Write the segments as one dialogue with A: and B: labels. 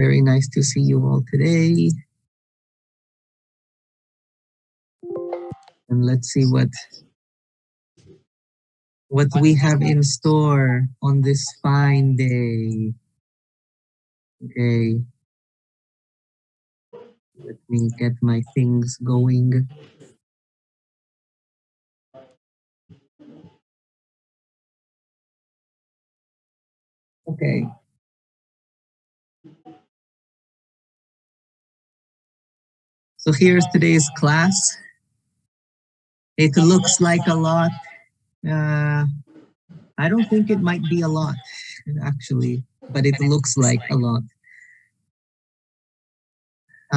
A: Very nice to see you all today. And let's see what we have in store on this fine day. Okay. Let me get my things going. Okay. So here's today's class. It looks like a lot. I don't think it might be a lot, actually, but it looks like a lot.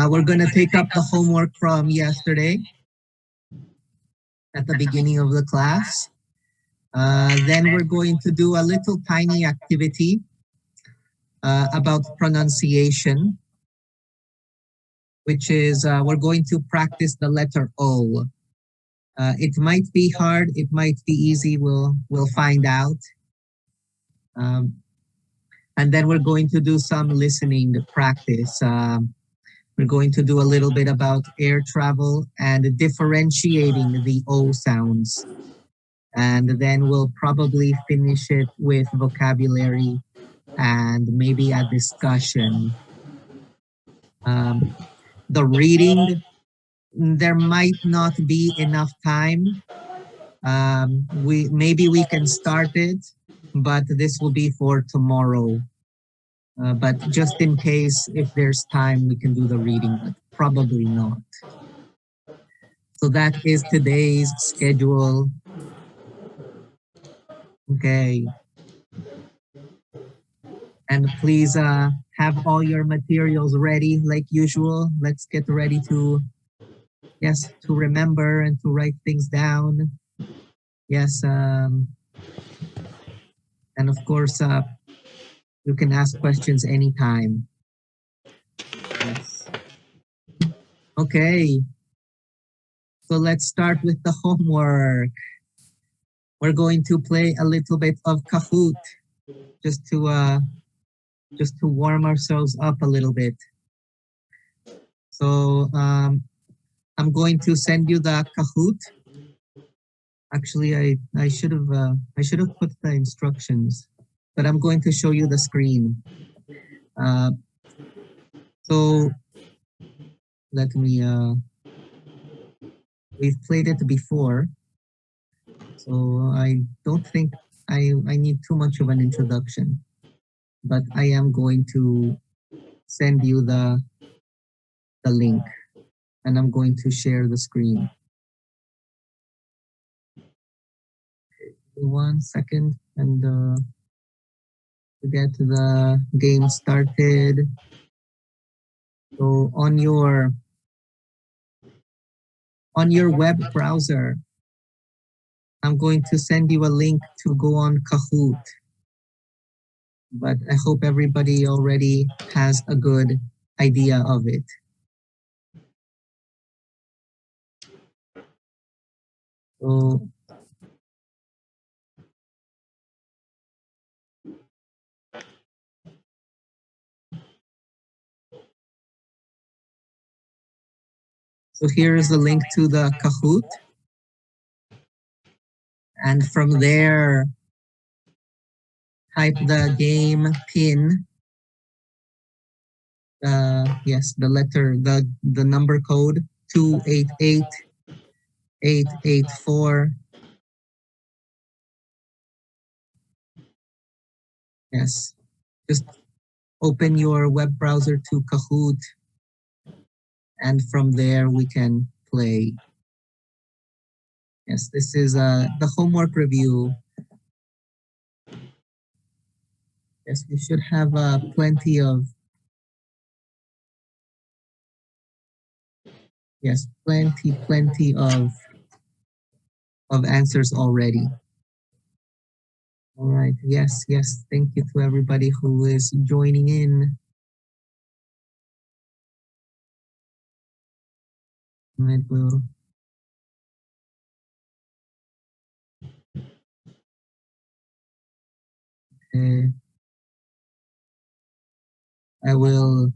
A: We're going to take up the homework from yesterday at the beginning of the class. Then we're going to do a little tiny activity about pronunciation, which is we're going to practice the letter O. It might be hard, it might be easy, we'll find out. And then we're going to do some listening practice. We're going to do a little bit about air travel and differentiating the O sounds. And then we'll probably finish it with vocabulary and maybe a discussion. The reading, there might not be enough time. Maybe we can start it, but this will be for tomorrow. But just in case, if there's time, we can do the reading, but probably not. So that is today's schedule. Okay. And please have all your materials ready like usual. Let's get ready to remember and to write things down. Yes. And of course, you can ask questions anytime. Yes. Okay. So let's start with the homework. We're going to play a little bit of Kahoot just to warm ourselves up a little bit. So I'm going to send you the Kahoot. Actually, I should have put the instructions, but I'm going to show you the screen. So let me. We've played it before, so I don't think I need too much of an introduction, but I am going to send you the link, and I'm going to share the screen. 1 second, and to get the game started. So on your web browser, I'm going to send you a link to go on Kahoot. But I hope everybody already has a good idea of it. So here is the link to the Kahoot. And from there, type the game PIN. Yes, the number code 288884. Yes, just open your web browser to Kahoot, and from there we can play. Yes, this is the homework review. Yes, we should have plenty of answers already. All right. Yes. Thank you to everybody who is joining in. Right, well. Okay. I will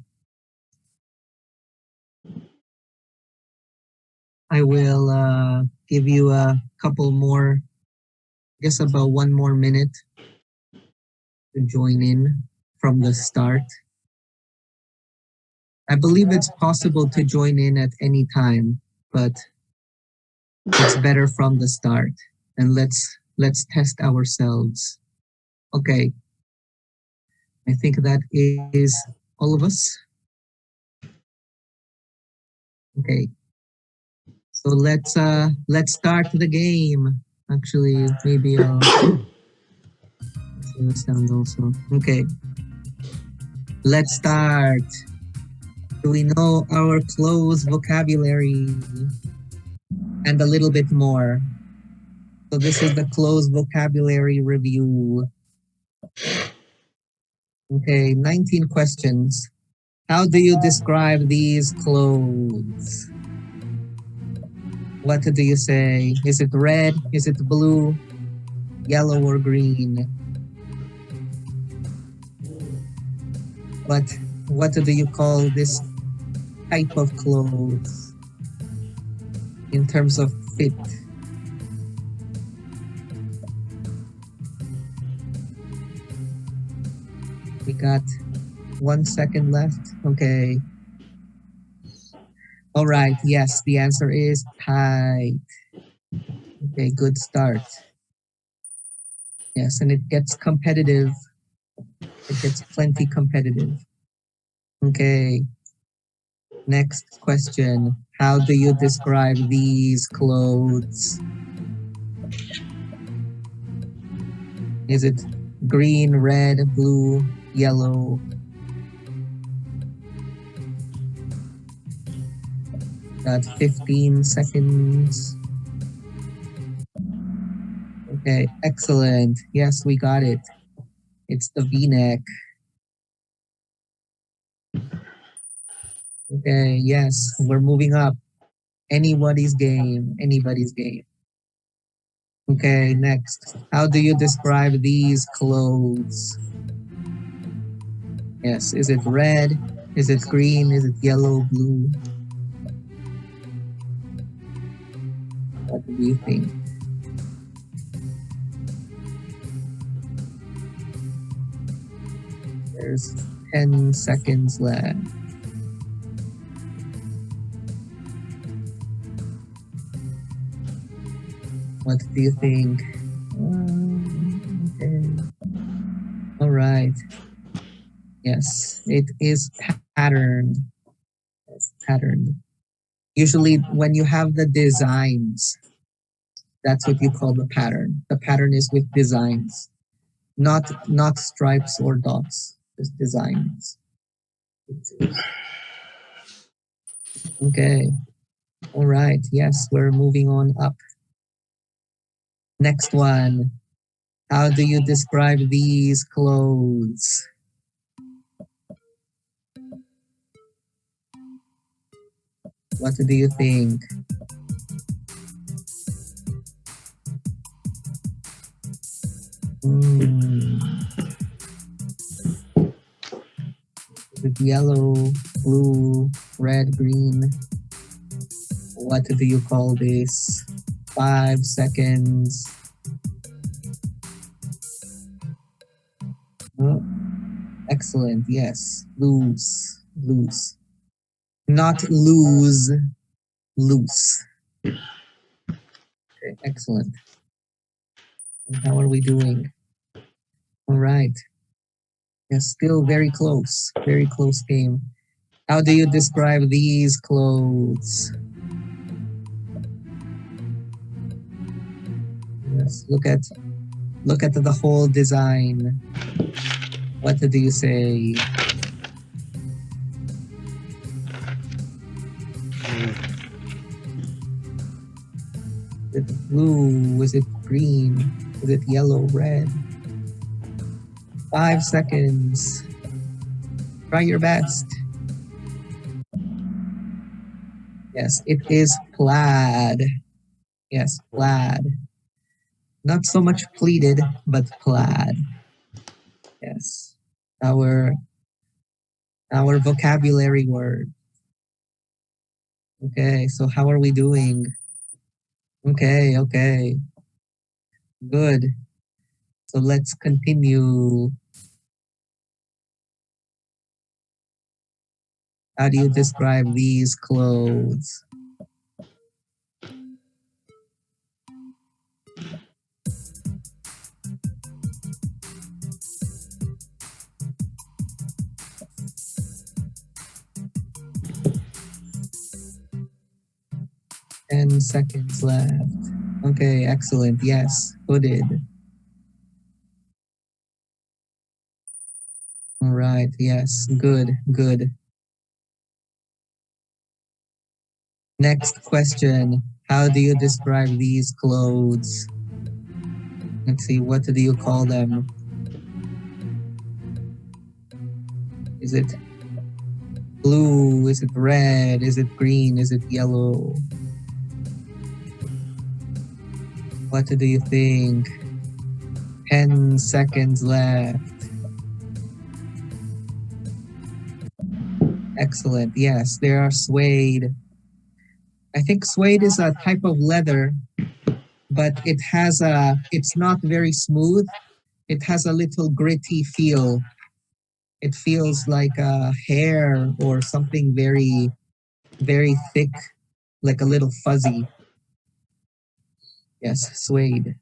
A: give you a couple more, just about one more minute to join in from the start. I believe it's possible to join in at any time, but it's better from the start. And let's test ourselves. Okay, I think that is all of us. Okay, so let's start the game. Actually, maybe I'll do the sound also. Okay, let's start. Do we know our close vocabulary and a little bit more? So this is the close vocabulary review. Okay, 19 questions. How do you describe these clothes? What do you say? Is it red? Is it blue? Yellow or green? What do you call this type of clothes in terms of fit? We got 1 second left. Okay. All right. Yes, the answer is tight. Okay, good start. Yes, and it gets competitive. It gets plenty competitive. Okay. Next question. How do you describe these clothes? Is it green, red, blue, yellow? Got 15 seconds. Okay, excellent. Yes, we got it. It's the V-neck. Okay, yes, we're moving up. Anybody's game, anybody's game. Okay, next. How do you describe these clothes? Yes, is it red? Is it green? Is it yellow, blue? What do you think? There's 10 seconds left. What do you think? Okay. All right. Yes, it is patterned. It's patterned. Usually, when you have the designs, that's what you call the pattern. The pattern is with designs, not stripes or dots, just designs. Okay. All right. Yes, we're moving on up. Next one. How do you describe these clothes? What do you think? Hmm. Is it yellow, blue, red, green? What do you call this? 5 seconds. Oh, excellent. Yes. Loose. Loose. Not lose. Loose. Okay, excellent. And how are we doing? All right. Yes, still very close. Very close game. How do you describe these clothes? Yes, look at the whole design. What do you say? Is it blue? Is it green? Is it yellow, red? 5 seconds. Try your best. Yes, it is plaid. Yes, plaid. Not so much pleated, but plaid. Yes. Our Our vocabulary word. Okay, so how are we doing? Okay, okay, good. So let's continue. How do you describe these clothes? 10 seconds left. Okay, excellent. Yes, hooded. All right, yes, good, good. Next question. How do you describe these clothes? Let's see, what do you call them? Is it blue? Is it red? Is it green? Is it yellow? What do you think? 10 seconds left. Excellent. Yes, they are suede. I think suede is a type of leather, but it's not very smooth. It has a little gritty feel. It feels like a hair or something very, very thick, like a little fuzzy. Yes, suede.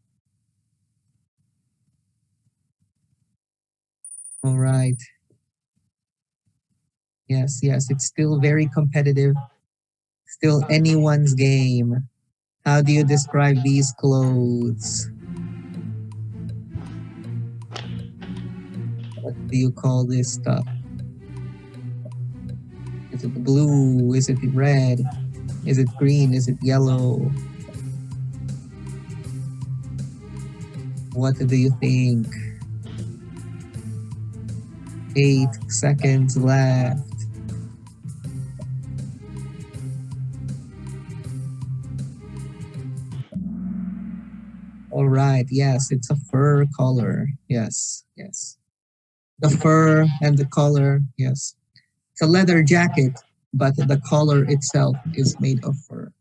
A: All right. Yes, yes, it's still very competitive. Still anyone's game. How do you describe these clothes? What do you call this stuff? Is it blue? Is it red? Is it green? Is it yellow? What do you think? 8 seconds left. All right. Yes, it's a fur color. Yes, yes. The fur and the color. Yes. It's a leather jacket, but the collar itself is made of fur.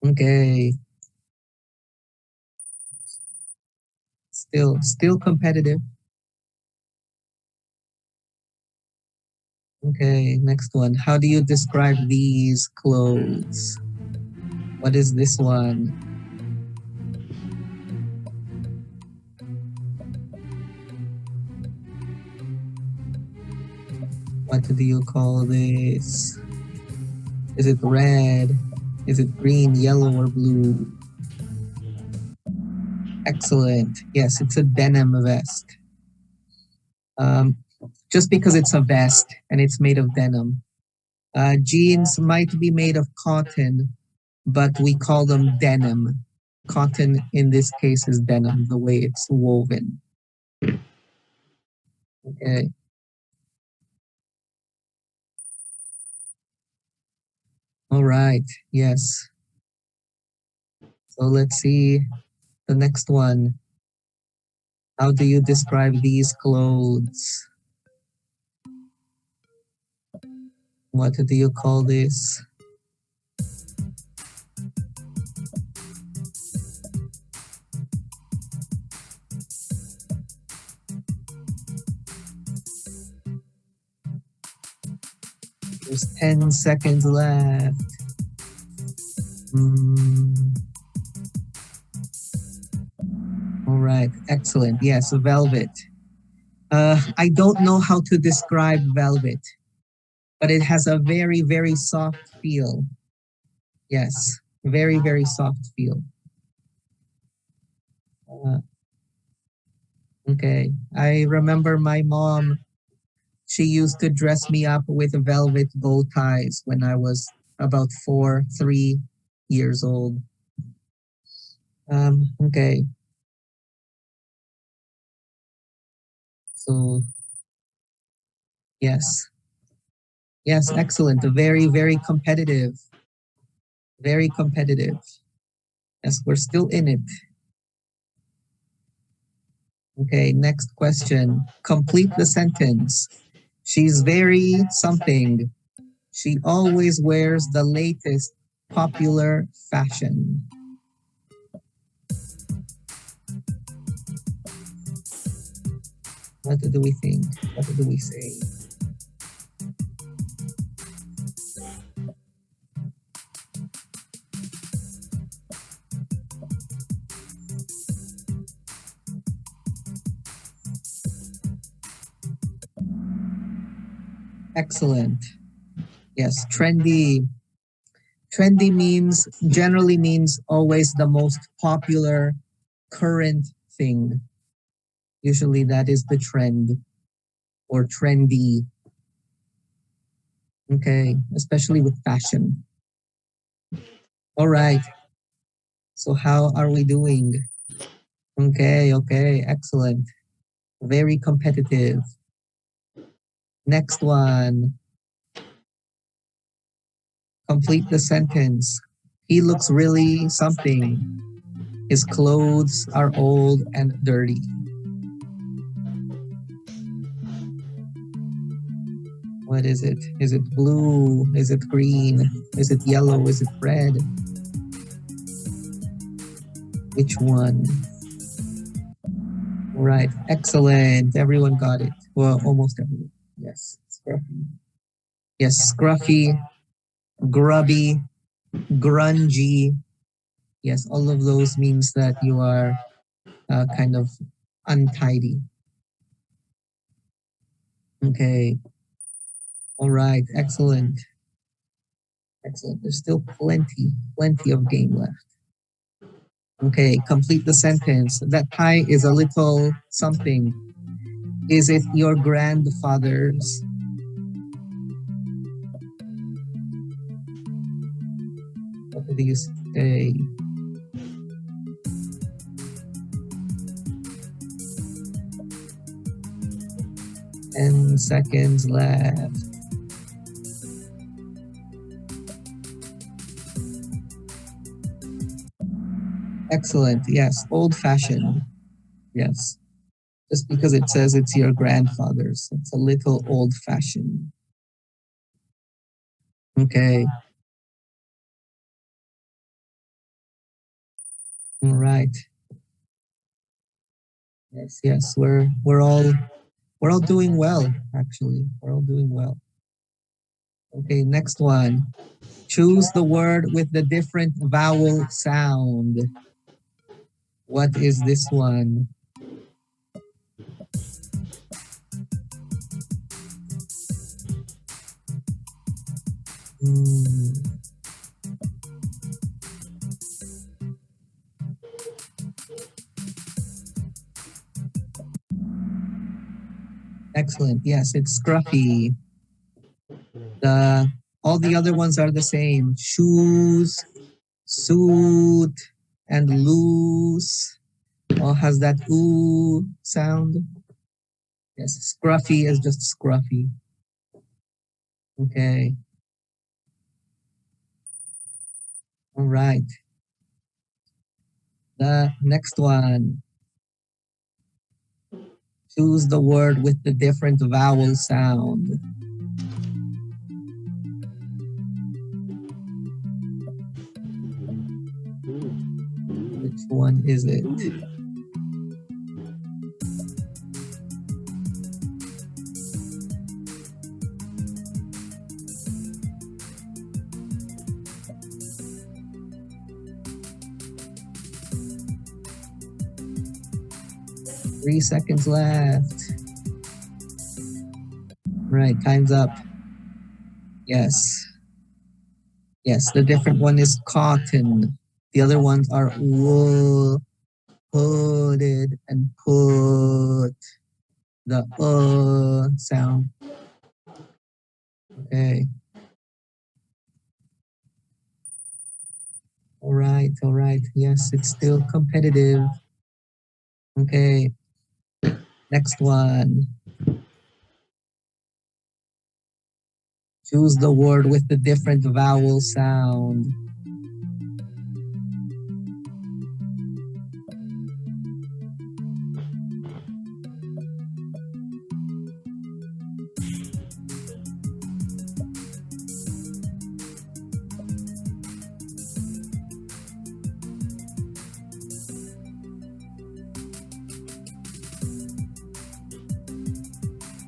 A: Okay. Still competitive. Okay, next one. How do you describe these clothes? What is this one? What do you call this? Is it red? Is it green, yellow, or blue? Excellent. Yes, it's a denim vest. Um, just because it's a vest and it's made of denim. Jeans might be made of cotton, but we call them denim. Cotton in this case is denim, the way it's woven. Okay. All right. Yes. So let's see the next one. How do you describe these clothes? What do you call this? There's 10 seconds left. Mm, all right. Excellent. Yes, velvet. I don't know how to describe velvet, but it has a very, very soft feel. Yes, very, very soft feel. Uh, okay. I remember my mom, she used to dress me up with velvet bow ties when I was about 3 years old. Okay. So, yes. Yes, excellent. Very, very competitive. Very competitive. Yes, we're still in it. Okay, next question. Complete the sentence. She's very something. She always wears the latest popular fashion. What do we think? What do we say? Excellent. Yes, trendy. Trendy means generally means always the most popular current thing. Usually that is the trend or trendy. Okay, especially with fashion. All right. So how are we doing? Okay, excellent. Very competitive. Next one. Complete the sentence. He looks really something. His clothes are old and dirty. What is it? Is it blue? Is it green? Is it yellow? Is it red? Which one? Right, excellent. Everyone got it. Well, almost everyone. Yes, scruffy. Yes, scruffy, grubby, grungy. Yes, all of those means that you are kind of untidy. Okay. All right. Excellent. Excellent. There's still plenty of game left. Okay. Complete the sentence. That tie is a little something. Is it your grandfather's? What do you say? 10 seconds left. Excellent. Yes. Old fashioned. Yes. Just because it says it's your grandfather's. It's a little old fashioned. Okay. All right. Yes. We're all doing well, actually. We're all doing well. Okay, next one. Choose the word with the different vowel sound. What is this one? Hmm. Excellent. Yes, it's scruffy. The all the other ones are the same. Shoes, suit, and loose. All has that ooh sound. Yes, scruffy is just scruffy. Okay. All right. The next one. Choose the word with the different vowel sound. Which one is it? 3 seconds left. Right, time's up. Yes. Yes, the different one is cotton. The other ones are wool, hooded, and put. The sound. Okay. All right. Yes, it's still competitive. Okay. Next one. Choose the word with the different vowel sound.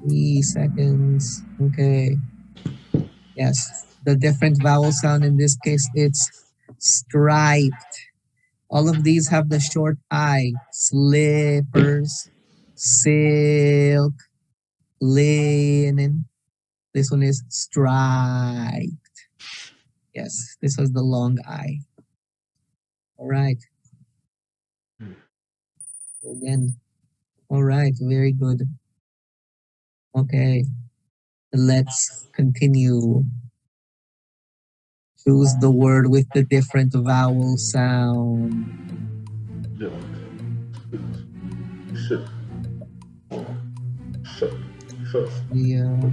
A: 3 seconds. Okay. Yes. The different vowel sound in this case, it's striped. All of these have the short I. Slippers, silk, linen. This one is stripe. Yes, this was the long I. All right. Again. All right. Very good. Okay. Let's continue. Choose the word with the different vowel sound.
B: Dirt, spit, shit, first,
A: Yeah.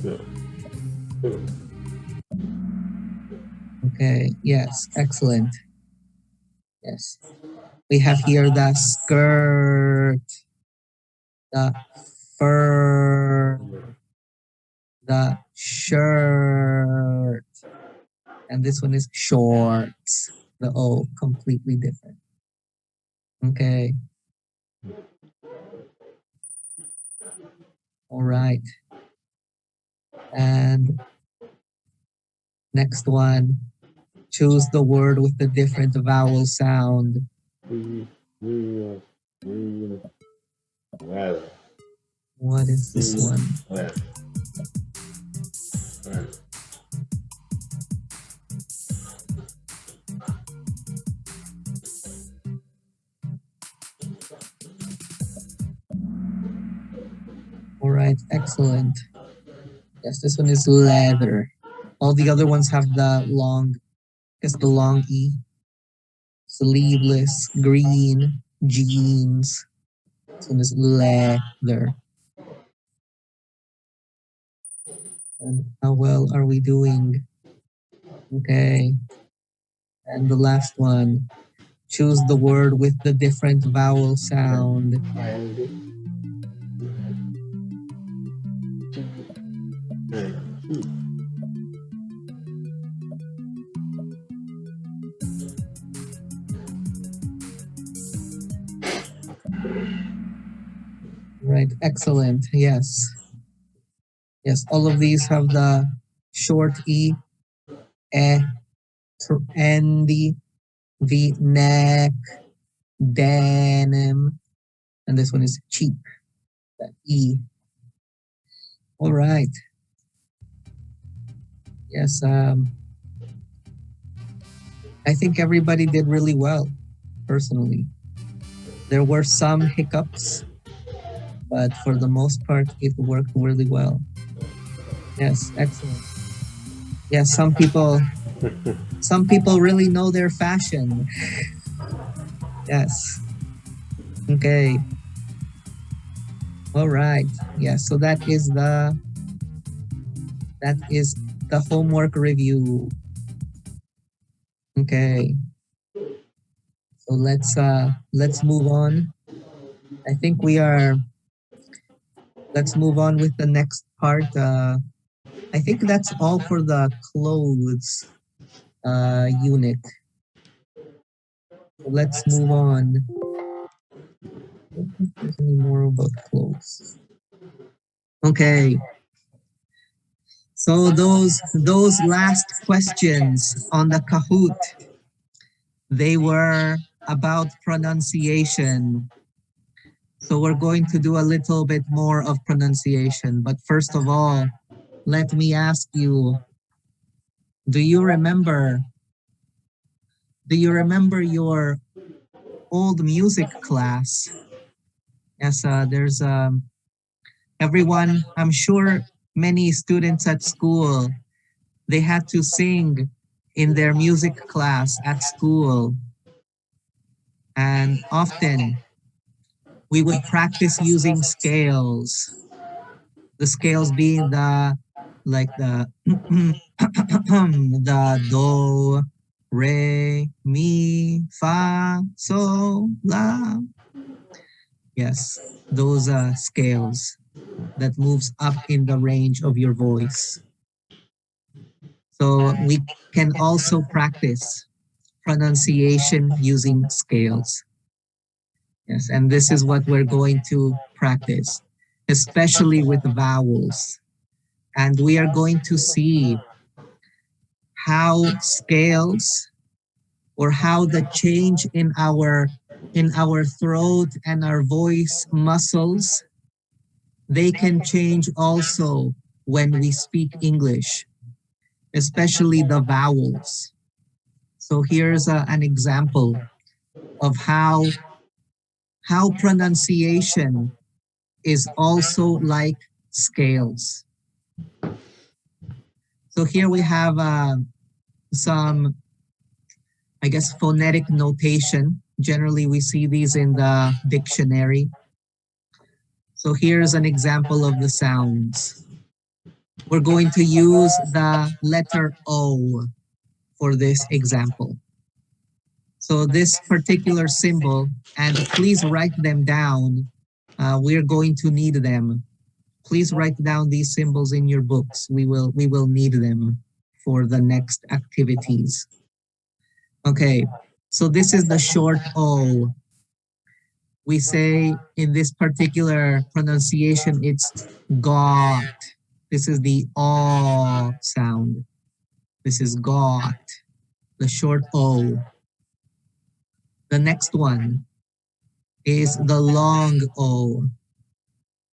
B: yeah, yeah.
A: Okay. Yes. Excellent. Yes. We have here the skirt, the fur, the shirt, and this one is shorts. The O completely different. Okay. All right. And next one. Choose the word with the different vowel sound.
B: We, we, we, rather,
A: What is this
B: we,
A: one?
B: rather, rather.
A: All right. Excellent. Yes, this one is leather. All the other ones have the long, just the long E. Sleeveless, green, jeans. This one is leather. And how well are we doing? Okay. And the last one. Choose the word with the different vowel sound.
B: Brandy, and cheap.
A: Right. Excellent. Yes. Yes. All of these have the short E, eh, trendy, V-neck, denim, and this one is cheap. The E. All right. Yes. I think everybody did really well. Personally, there were some hiccups, but for the most part, it worked really well. Yes. Excellent. Yes. Some people really know their fashion. Yes. Okay. All right. Yeah. So that is the homework review. Okay. So let's move on. I think we are let's move on with the next part. I think that's all for the clothes unit. So let's move on. I don't think there's any more about clothes. Okay. So those last questions on the Kahoot, they were about pronunciation. So we're going to do a little bit more of pronunciation. But first of all, let me ask you, do you remember do you remember your old music class? Yes, there's everyone, I'm sure many students at school, they had to sing in their music class at school. And often we would practice using scales. The scales being the like the the do, re, mi, fa, so, la. Yes, those scales that moves up in the range of your voice. So we can also practice pronunciation using scales. Yes, and this is what we're going to practice, especially with vowels. And we are going to see how scales or how the change in our throat and our voice muscles, they can change also when we speak English, especially the vowels. So here's an example of how pronunciation is also like scales. So here we have some, I guess, phonetic notation. Generally, we see these in the dictionary. So here's an example of the sounds. We're going to use the letter O for this example. So this particular symbol, and please write them down. We're going to need them. Please write down these symbols in your books. We will need them for the next activities. Okay, so this is the short O. We say in this particular pronunciation, it's got. This is the O sound. This is got, the short O. The next one is the long O,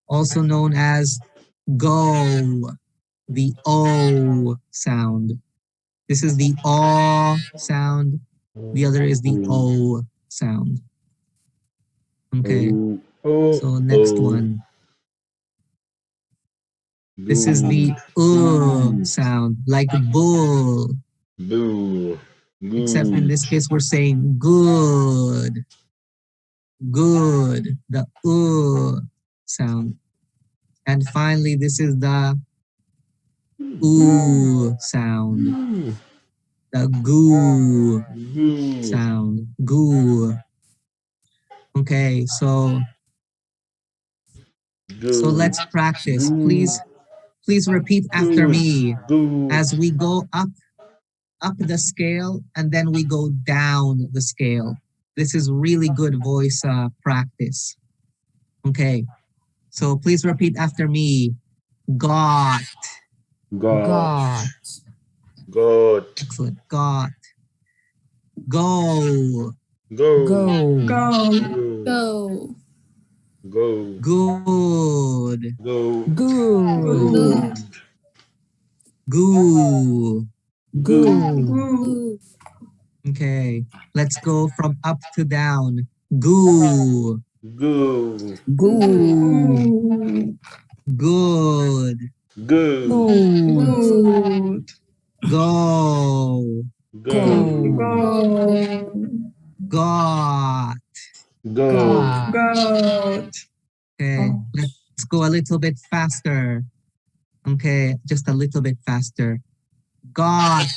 A: also known as go, the O sound. This is the O sound. The other is the O sound. Okay, so next one. This is the sound, like bull.
B: Boo.
A: Except in this case, we're saying good. Good. The sound. And finally, this is the sound. The goo sound. Goo. Okay, so let's practice. Please repeat after me as we go up the scale and then we go down the scale. This is really good voice practice. Okay, so please repeat after me. Got.
B: God. God.
A: Excellent. Got. Go.
B: Go.
C: Go.
B: Go.
C: Go.
B: Go.
A: Good.
B: Go.
C: Good.
A: Goo.
C: Good.
A: Okay, let's go from up to down. Goo.
B: Go.
C: Good.
A: Good.
B: Go.
C: Good.
A: Go.
B: Go.
A: Got.
B: Go.
C: God.
A: Okay, let's go a little bit faster. Okay, just a little bit faster. Got.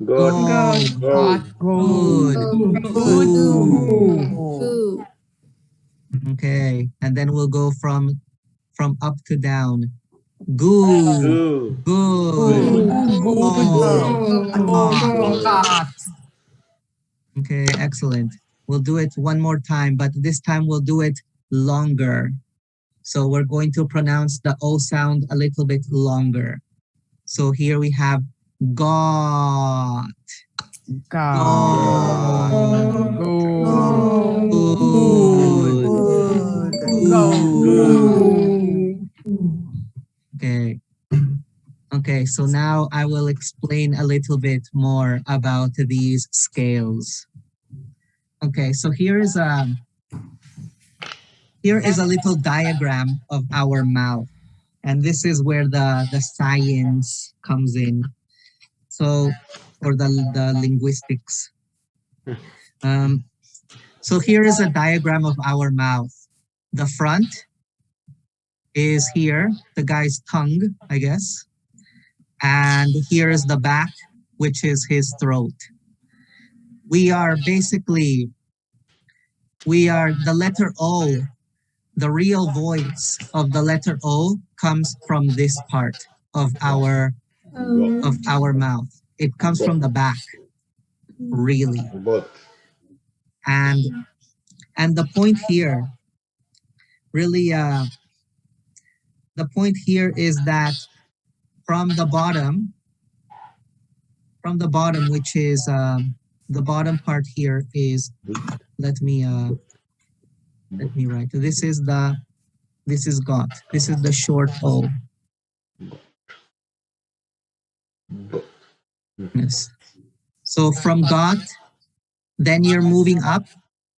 B: God.
A: Go.
B: Go.
A: Good. Goo. Okay, and then we'll go from up to down. Goo.
B: Go.
A: Good. Got.
B: God.
A: Okay, excellent. We'll do it one more time, but this time we'll do it longer. So we're going to pronounce the O sound a little bit longer. So here we have got.
C: God.
A: Good.
C: Good.
A: Okay. Okay, so now I will explain a little bit more about these scales. Okay, so here is a little diagram of our mouth. And this is where the science comes in. So, or the linguistics. So here is a diagram of our mouth. The front is here, the guy's tongue, I guess. And here is the back, which is his throat. We are the letter O. The real voice of the letter O comes from this part of our mouth. It comes from the back, really.
B: But.
A: And And the point here, really, the point here is that from the bottom, which is the bottom part here is, let me write. This is got. This is the short O. Yes. So from got, then you're moving up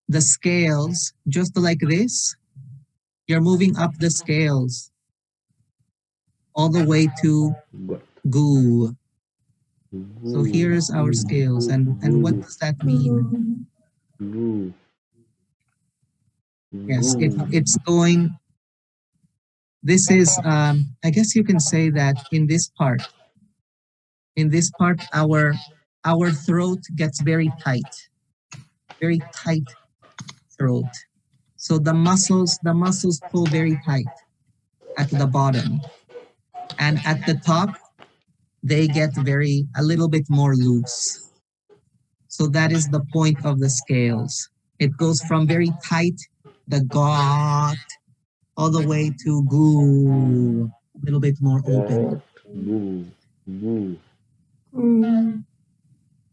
A: the scales, just like this. You're moving up the scales all the way to goo. So here's our scales, and what does that mean? Yes, it's going. This is, I guess you can say that in this part, our throat gets very tight throat. So the muscles pull very tight at the bottom, and at the top, they get a little bit more loose. So that is the point of the scales. It goes from very tight, the got, all the way to goo, a little bit more open.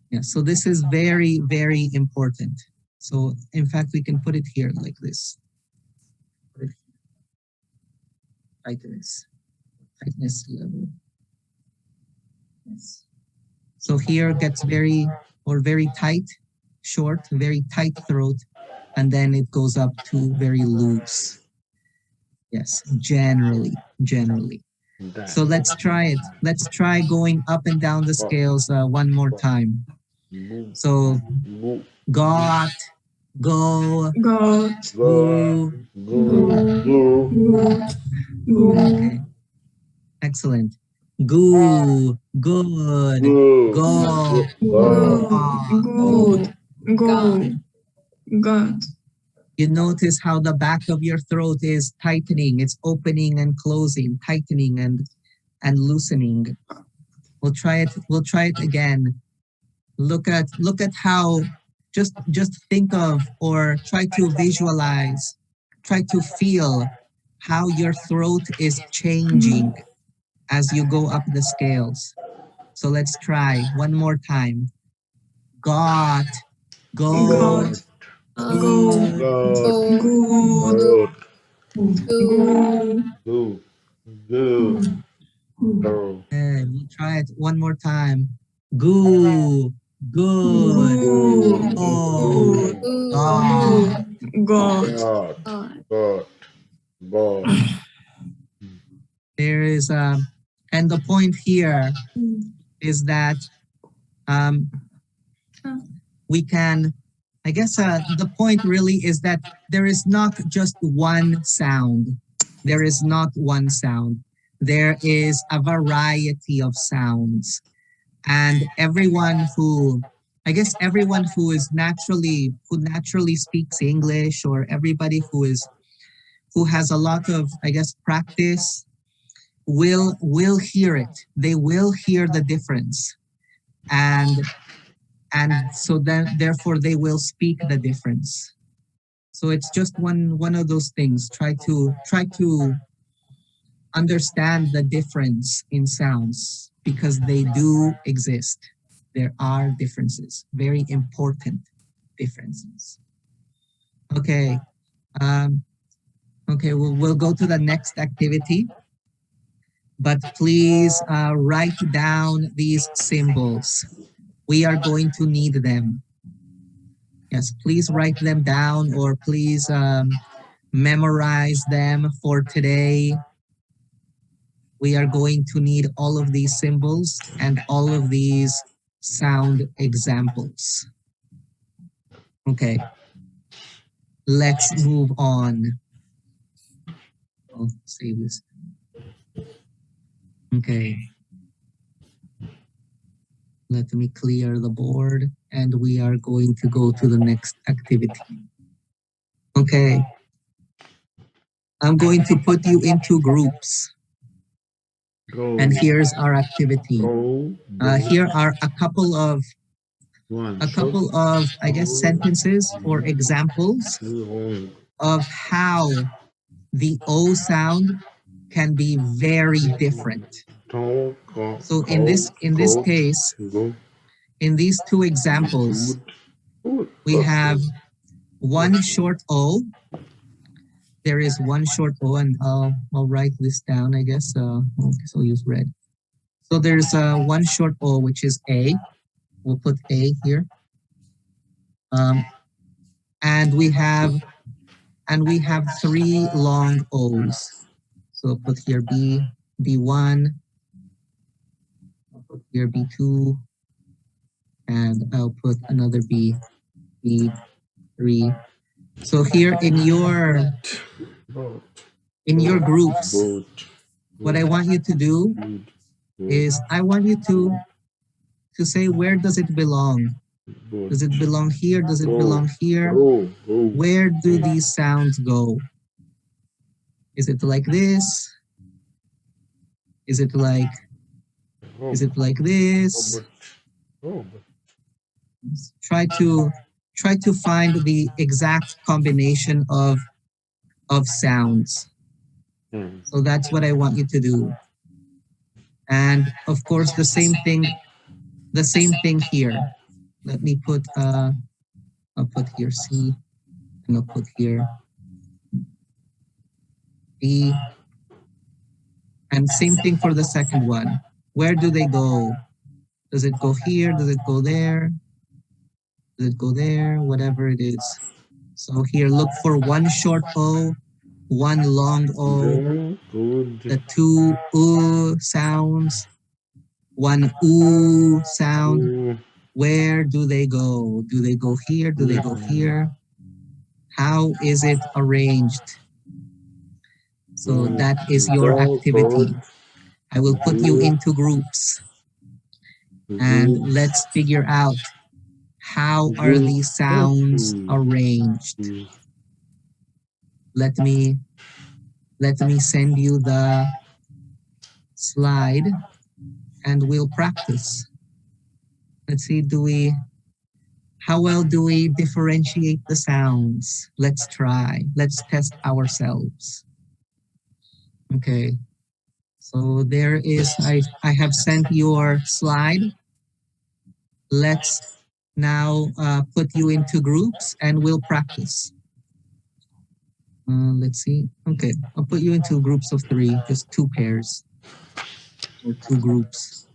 A: Yeah, so this is very, very important. So in fact, we can put it here like this. Put it tightness level. Yes. So here gets very tight, short, very tight throat, and then it goes up to very loose. Yes, generally. So let's try it. Let's try going up and down the scales one more time. So got, go,
C: Got.
A: goo. Okay. Excellent. Goo, good, go,
C: Good. Got.
A: You notice how the back of your throat is tightening. It's opening and closing, tightening and loosening. We'll try it again. Look at how, just think of, or try to visualize, try to feel how your throat is changing as you go up the scales. So let's try one more time. Got, go,
C: Got.
A: good,
C: Good.
A: and we'll try it one more time. Goo, good, oh, God.
C: Got.
A: There is and the point here is that we can, I guess the point really is that there is not just one sound. There is not one sound. There is a variety of sounds. And everyone who naturally speaks English, or everybody who has a lot of, I guess, practice will hear it. They will hear the difference. And so then therefore they will speak the difference. So it's just one of those things. Try to understand the difference in sounds, because they do exist. There are differences, very important differences. Okay. Okay, we'll go to the next activity, but please write down these symbols. We are going to need them. Yes, please write them down, or please memorize them for today. We are going to need all of these symbols and all of these sound examples. Okay, let's move on. I'll save this. Okay. Let me clear the board, and we are going to go to the next activity. Okay. I'm going to put you into groups. And here's our activity. Here are a couple of a couple of, I guess, sentences or examples of how the O sound can be very different. So in this case, in these two examples, we have one short O. There is one short O, and I'll write this down, I guess. Okay, so I'll use red. So there's one short O, which is A. We'll put A here. And we have three long O's. So I'll put here B, B1, I'll put here B2, and I'll put another B, B3. So here in your groups, what I want you to do is I want you to say, where does it belong? Does it belong here? Does it belong here? Where do these sounds go? Is it like this? Is it like this? Try to find the exact combination of sounds. So that's what I want you to do. And of course, the same thing here. Let me put I'll put here C, and I'll put here B. And same thing for the second one. Where do they go? Does it go here? Does it go there? Does it go there? Whatever it is. So here, look for one short O, one long O, the two sounds, one sound. Where do they go? Do they go here? Do they go here? How is it arranged? So that is your activity. I will put you into groups, and let's figure out how are these sounds arranged. Let me send you the slide, and we'll practice. Let's see, how well do we differentiate the sounds? Let's try. Let's test ourselves. Okay. So there is, I have sent your slide. Let's now put you into groups, and we'll practice. Let's see. Okay, I'll put you into groups of 3, just 2 pairs or 2 groups.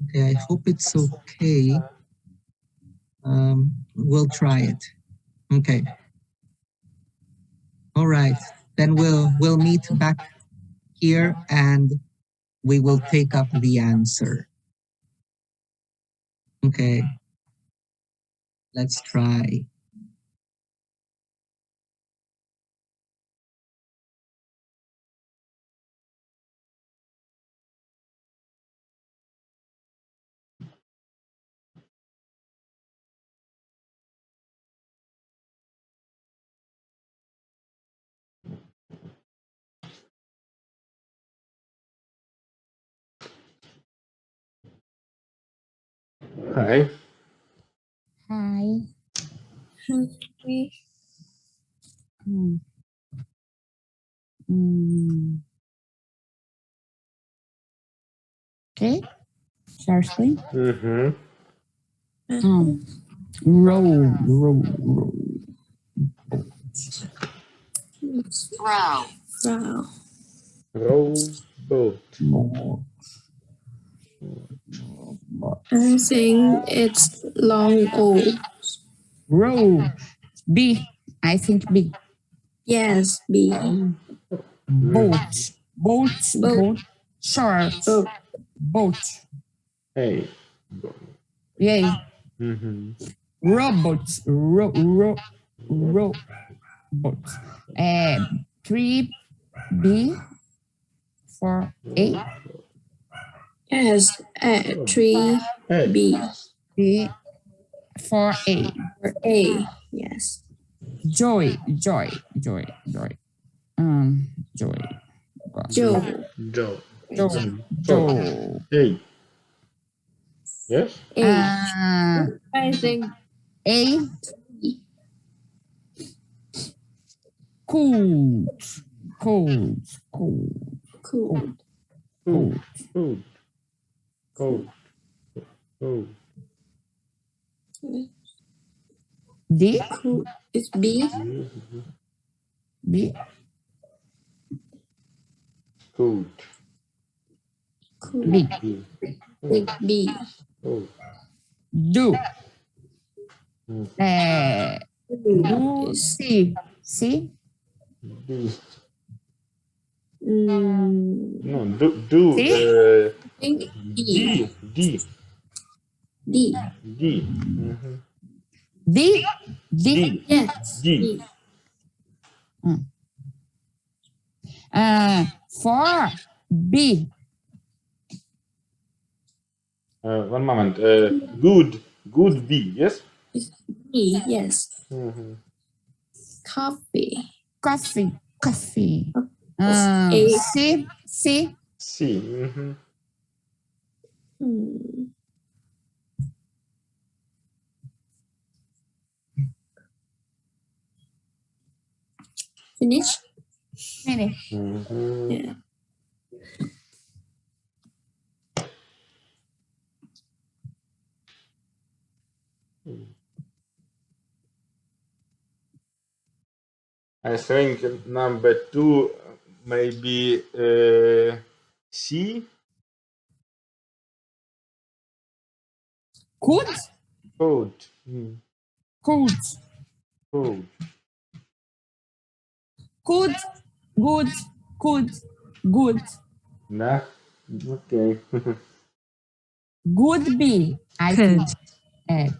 A: Okay, I hope it's okay. We'll try it. Okay. All right. Then we'll meet back here, and we will take up the answer. Okay. Let's try.
B: Hi.
C: Hi.
D: Okay.
C: Mm. Mm. Okay. Share screen. Row.
D: Wow.
B: Robot.
D: I think it's long O.
C: Row. B. I think B.
D: Yes, B.
C: Boat. Short.
D: Boat.
C: Boat.
B: Hey.
C: Yay. Robot. Robot. 3B. 4A.
D: Yes, 3
B: Hey.
D: B.
C: B. 4A.
D: Or A. Yes.
C: Joy. Joy.
D: Joe.
B: Joe.
C: Joe.
B: Hey. Yes.
D: A.
C: Uh,
D: I think
C: A. Cold. Cold. Cold.
D: cool.
B: Food. Food. Cold. Cold.
C: D.
D: Cool. It's B.
C: B.
B: Cold.
D: Cool.
C: B.
D: Big B.
B: Cold.
C: Do. Do.
D: Is
C: C. C.
B: Do.
D: mm,
B: No. Do.
C: C.
D: I think D.
B: D.
D: D.
B: D. Mhm.
C: D. D.
B: D.
D: Yes.
B: D.
C: For B.
B: One moment. Good. Good B. Yes.
D: It's B. Yes.
B: Mhm.
D: Coffee.
C: Coffee. Coffee.
D: A.
C: C. C.
B: C. Mhm.
D: Hmm. Finish.
C: Finish.
B: Mhm.
D: Yeah.
B: I think number 2 maybe C.
C: Good.
B: Cold.
C: Good.
B: Cold.
C: Good. Good. Good. Good.
B: Nah. Okay.
C: Good B. I think.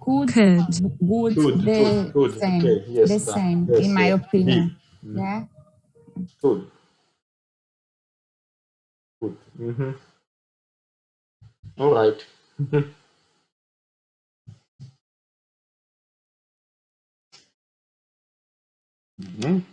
C: Could. Good.
B: Good. Good.
C: The
B: Good.
C: same.
B: Okay. Yes.
C: The
B: Da.
C: same,
B: Yes.
C: in my
B: Yes.
C: opinion.
B: B.
C: Yeah.
B: Good. Good. All right. Mhm.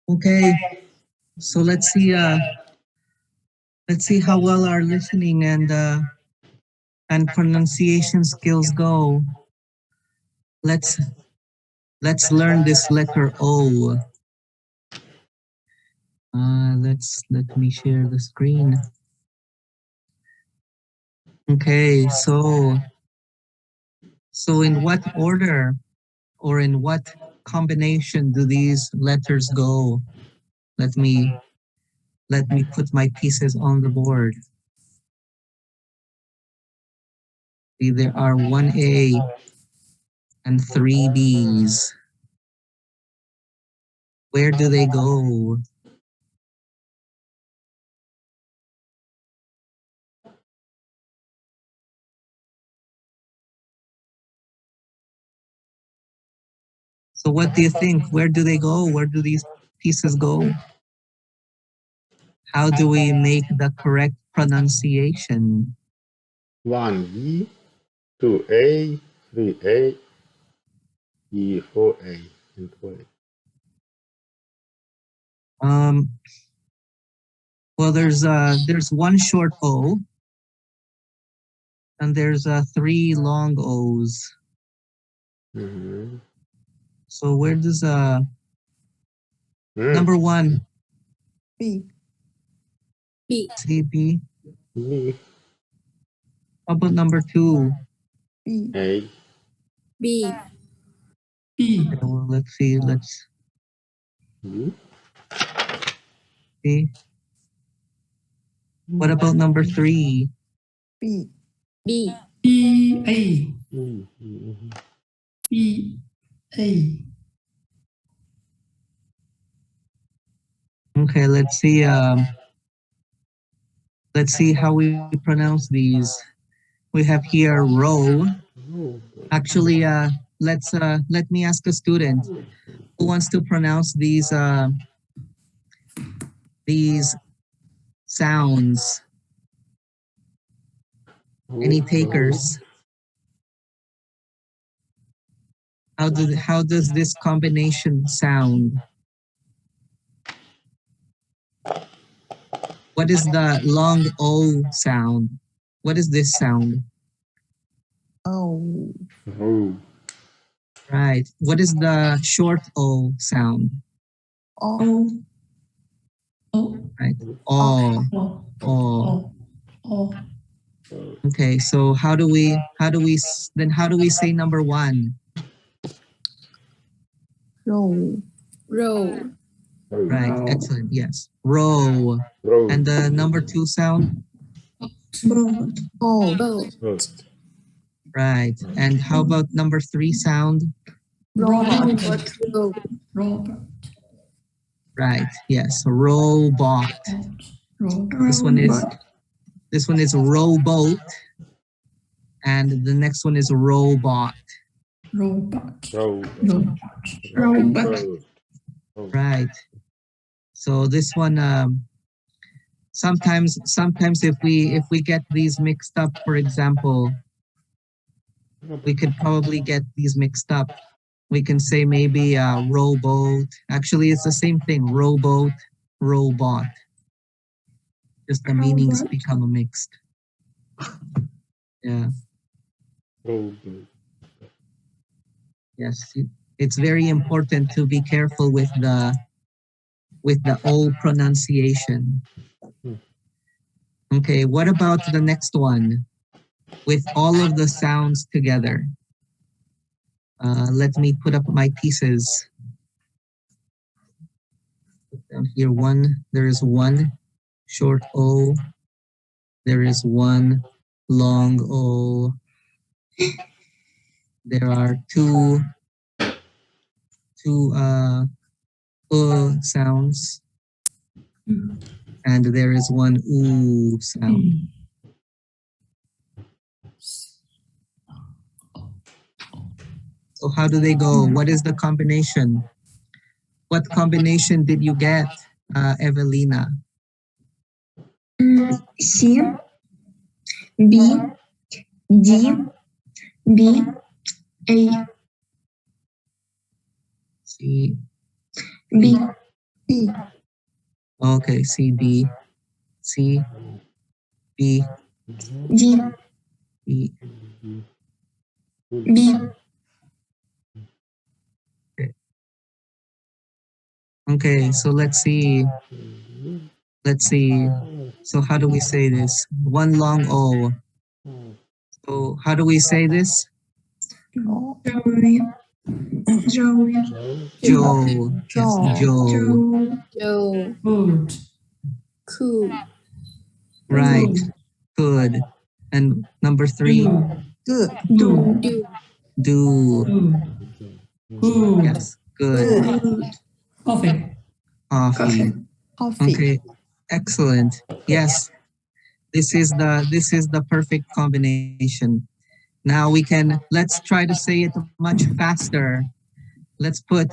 A: Okay, so let's see how well our listening and pronunciation skills go. Let's learn this letter O. Let me share the screen. Okay, so in what order or in what combination do these letters go? Let me put my pieces on the board. See, there are 1A and 3 B's. Where do they go? So what do you think? Where do they go? Where do these pieces go? How do we make the correct pronunciation?
B: 1B, 2A, 3A, E4A, and 4A.
A: Well, there's one short O, and there's 3 long O's.
B: Mm-hmm.
A: So where does
B: Mm.
A: number 1
C: B.
D: B.
A: C B?
B: B,
A: How about number 2?
C: B.
B: A,
D: B.
C: B.
A: Okay, well, let's see.
B: B,
A: What about number 3?
C: B.
D: B.
C: B. A.
B: B, mhm.
C: B. A.
A: Okay, let's see how we pronounce these. We have here row.
B: Oh,
A: Actually, let me ask a student who wants to pronounce these sounds. Any takers? How does this combination sound? What is the long O sound? What is this sound?
C: O.
B: oh,
A: Right. What is the short O sound?
C: O. O.
A: Right. O.
C: O.
A: O.
C: O.
A: Okay. So how do we say number 1?
C: Row.
D: Row.
A: Right. Excellent. Yes. Row.
B: road,
A: And the number 2 sound?
C: Boat. Boat.
D: Boat.
B: road,
A: Right. And how about number 3 sound?
C: Robot.
D: Row.
C: Robot.
A: Right. Yes. Robot. This one is rowboat, and the next one is robot.
C: Robot.
B: road,
C: Robot.
B: road,
A: Right. So this one, sometimes if we get these mixed up, for example, we could probably get these mixed up. We can say maybe rowboat. Actually, it's the same thing. Rowboat, robot. Just the meanings
C: Robot.
A: become mixed. Yeah.
B: road,
A: Yes. It's very important to be careful with the O pronunciation. Okay, what about the next one? With all of the sounds together. Let me put up my pieces. Put down here there is one short O. There is one long O. There are two sounds. And there is one oo sound. So how do they go? What is the combination? What combination did you get, Evelina?
C: C, B, D, B, A,
A: C.
C: B,
D: B.
A: Okay, C, D, C, B,
C: D,
A: E.
C: B.
A: Okay, so let's see. Let's see. So how do we say this? One long O. So how do we say this?
C: Joey, Joey,
A: Joe. Yes, Joe.
C: Joe,
D: Joe.
C: good,
D: Cool.
A: Right. Good. And number 3,
C: do,
D: Do.
A: do.
C: good,
A: Yes, good.
C: coffee,
A: Coffee. Okay, excellent. Yes, this is the perfect combination. Now let's try to say it much faster. Let's put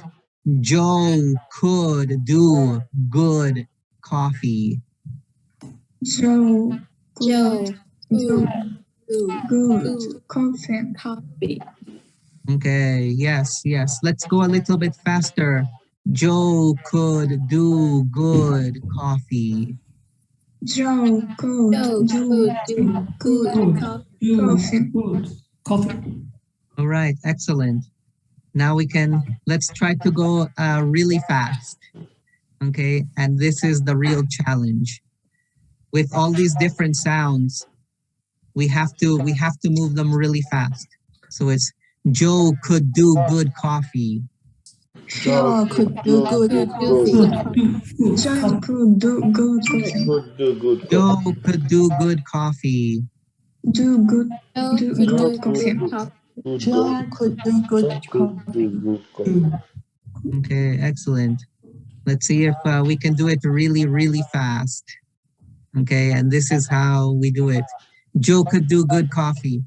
A: Joe could do good coffee.
C: Joe,
D: Joe.
C: Joe,
D: Do.
C: good, coffee,
D: Coffee.
A: Okay, yes. Let's go a little bit faster. Joe could do good coffee.
C: Joe, good,
D: Joe
C: do,
D: could do good coffee.
A: All right, excellent. Now let's try to go really fast. Okay, and this is the real challenge. With all these different sounds, we have to move them really fast. So it's Joe could do good coffee.
B: Joe could do good coffee.
C: Joe could do good coffee,
B: Could do good
A: Joe
B: coffee.
A: could do good coffee.
C: do good,
D: Joe
C: do
D: could
C: good
D: do
C: coffee.
D: good coffee.
B: Joe could do good coffee.
A: Okay, excellent. Let's see if we can do it really, really fast. Okay, and this is how we do it. Joe could do good coffee.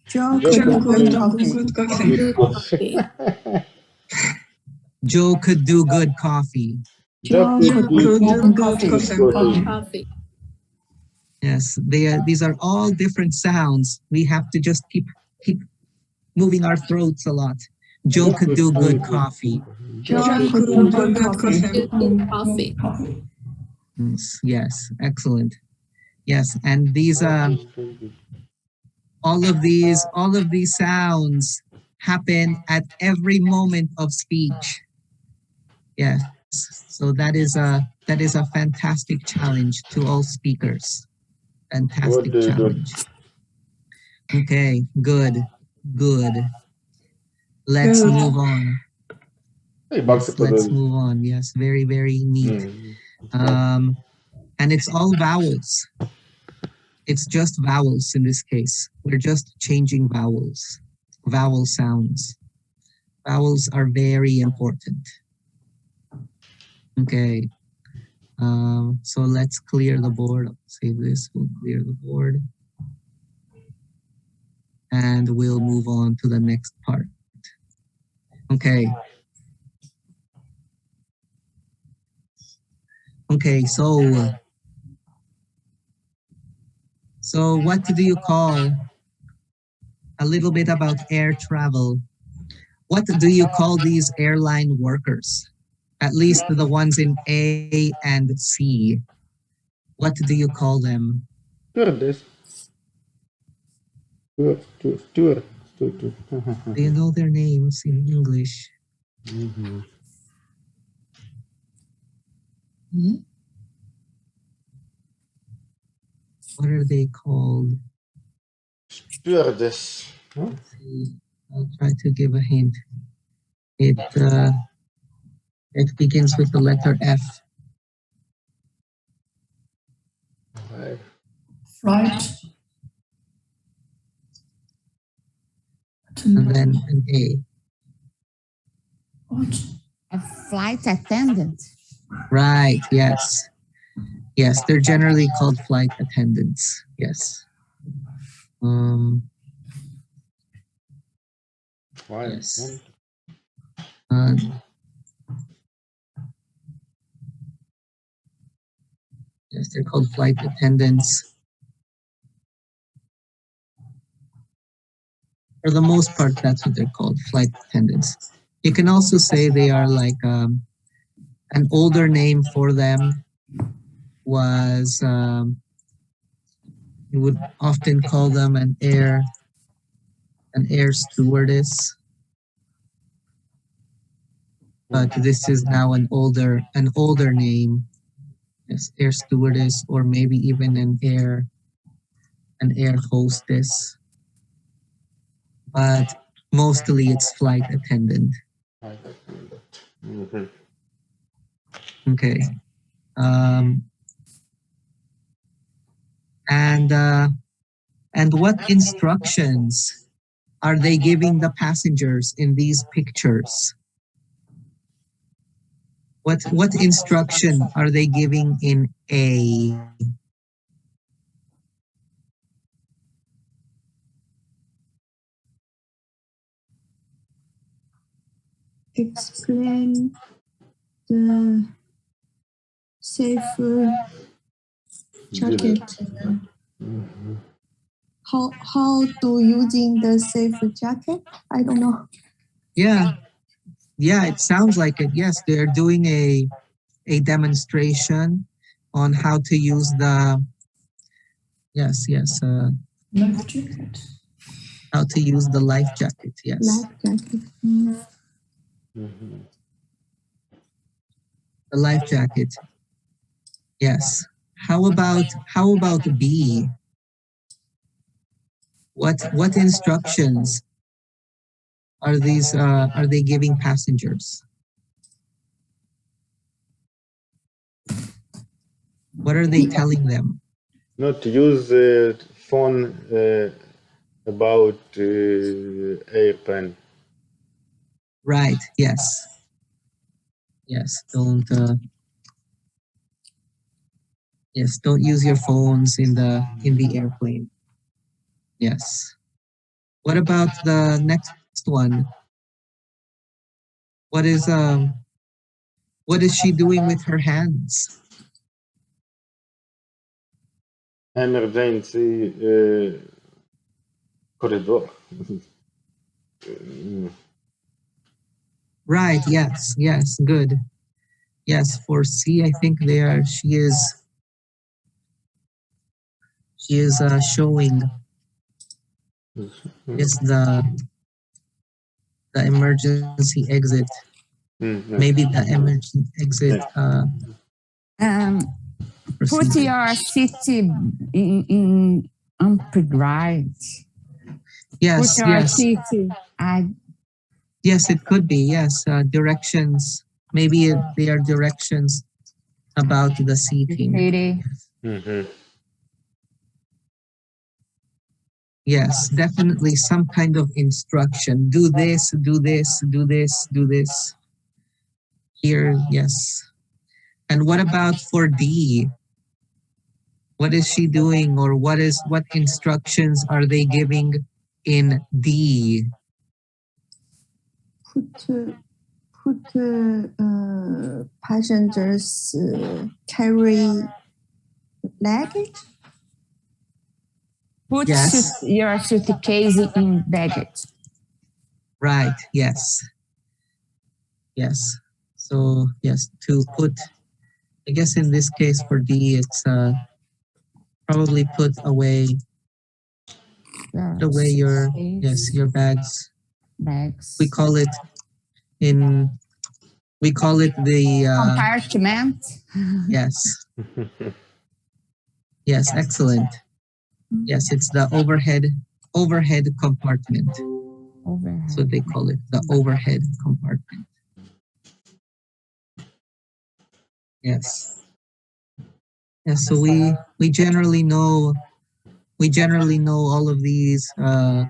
B: Joe
C: Joe
B: could
C: could
B: do
C: do good coffee.
B: good
D: Good
B: coffee.
D: coffee.
A: Joe could do good coffee.
B: Joe
C: Joe
B: could
C: could
B: do
C: do good
B: good
C: coffee.
B: coffee.
D: Coffee.
A: Yes, these are all different sounds. We have to just keep moving our throats a lot. Joe could do good coffee.
C: Joe could do good coffee.
D: Do good coffee.
A: Yes, excellent. Yes, and these all of these sounds happen at every moment of speech. Yes, so that is a fantastic challenge to all speakers.
B: What
A: Fantastic
B: do you do?
A: challenge. Okay, good. Let's
C: Good.
A: move on.
B: Hey, bakse po
A: Let's
B: doon.
A: move on. Yes, very, very neat. And it's all vowels. It's just vowels in this case. We're just changing vowels, vowel sounds. Vowels are very important. Okay. So let's clear the board. I'll save this. We'll clear the board. And we'll move on to the next part. Okay. Okay, so what do you call a little bit about air travel? What do you call these airline workers? At least the ones in A and C. What do you call them?
B: Stewardess. Steward.
A: Do you know their names in English? What are they called?
B: Stewardess. Huh?
A: Let's see. I'll try to give a hint. It begins with the letter F.
C: Flight.
A: And then an A.
C: What?
E: A flight attendant.
A: Right, yes. Yes, they're generally called flight attendants. Yes.
B: Why?
A: Yes. Uh, yes, they're called flight attendants. For the most part, that's what they're called, flight attendants. You can also say they are like an older name for them was you would often call them an air stewardess. But this is now an older name. Yes, air stewardess, or maybe even an air hostess. But mostly it's flight attendant.
B: Mhm.
A: Okay. And what instructions are they giving the passengers in these pictures? What instruction are they giving in A?
C: Explain the safer jacket.
B: Mhm.
C: How to using the safer jacket? I don't know.
A: Yeah, it sounds like it. Yes, they're doing a demonstration on how to use the yes,
C: Life jacket.
A: how to use the life jacket. Yes,
C: Life jacket.
B: Mhm.
A: the life jacket. Yes. How about B? What instructions are they giving passengers? What are they telling them?
B: Not to use phone about airplane.
A: Right. Yes. Yes. Don't use your phones in the airplane. Yes. What about the next one? What is she doing with her hands?
B: Emergency corridor. Mm.
A: Right. Yes. Good. Yes. For C, I think she is showing yes the emergency exit.
B: Mm,
A: Maybe the emergency exit
E: Put
A: procedure.
E: your city in unprepared.
A: Yes.
E: Put your
A: Yes.
E: city.
A: Yes. It could be. Yes. Directions. Maybe they are directions about the seating.
E: City.
B: mhm.
A: Yes, definitely some kind of instruction. Do this, do this, do this, do this. Here, yes. And what about for D? What is she doing, or what instructions are they giving in D?
C: Put passengers carry luggage.
E: Put
A: Yes.
E: your suitcase in baggage.
A: Right, yes. Yes. So, yes, to put, I guess in this case for D, it's probably put away your, yes, your bags.
E: Bags.
A: We call it the
E: Compartment.
A: yes. Yes, excellent. Yes, it's the overhead compartment.
E: Overhead.
A: So they call it the overhead compartment. Yes. Yes, so we generally know all of these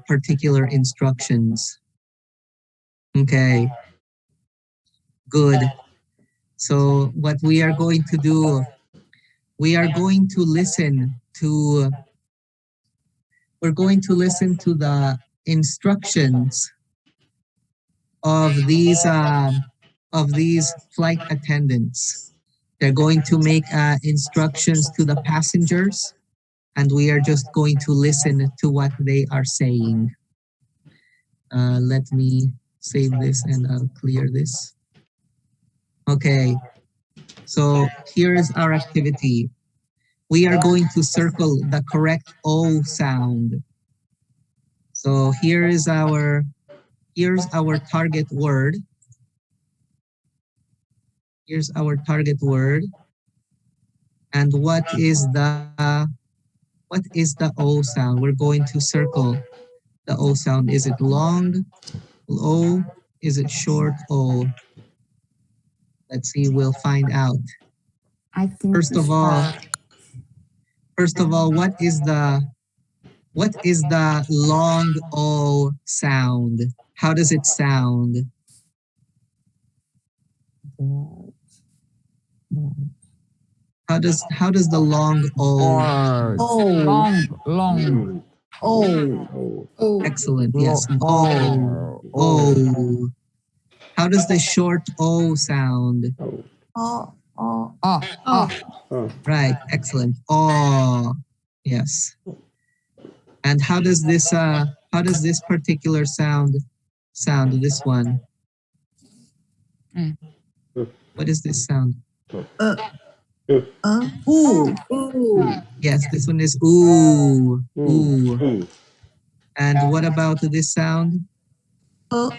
A: particular instructions. Okay. Good. So what we are going to do we are going to listen to the instructions of these flight attendants. They're going to make instructions to the passengers, and we are just going to listen to what they are saying. Let me save this and I'll clear this. Okay, so here is our activity. We are going to circle the correct O sound. So here's our target word. Here's our target word. And what is the O sound? We're going to circle the O sound. Is it long O? Is it short O? Let's see, we'll find out.
E: I think
A: First of all, what is the long O sound? How does it sound? How does the long O?
E: Long.
D: Oh.
A: Excellent. Yes. O. How does the short O sound?
C: Oh.
D: Oh.
A: Right. Excellent. O. Yes. And how does this particular sound? This one. What is this sound?
C: Ooh.
D: Ooh.
A: Yes, this one is ooh. Ooh. And what about this sound?
D: Ooh.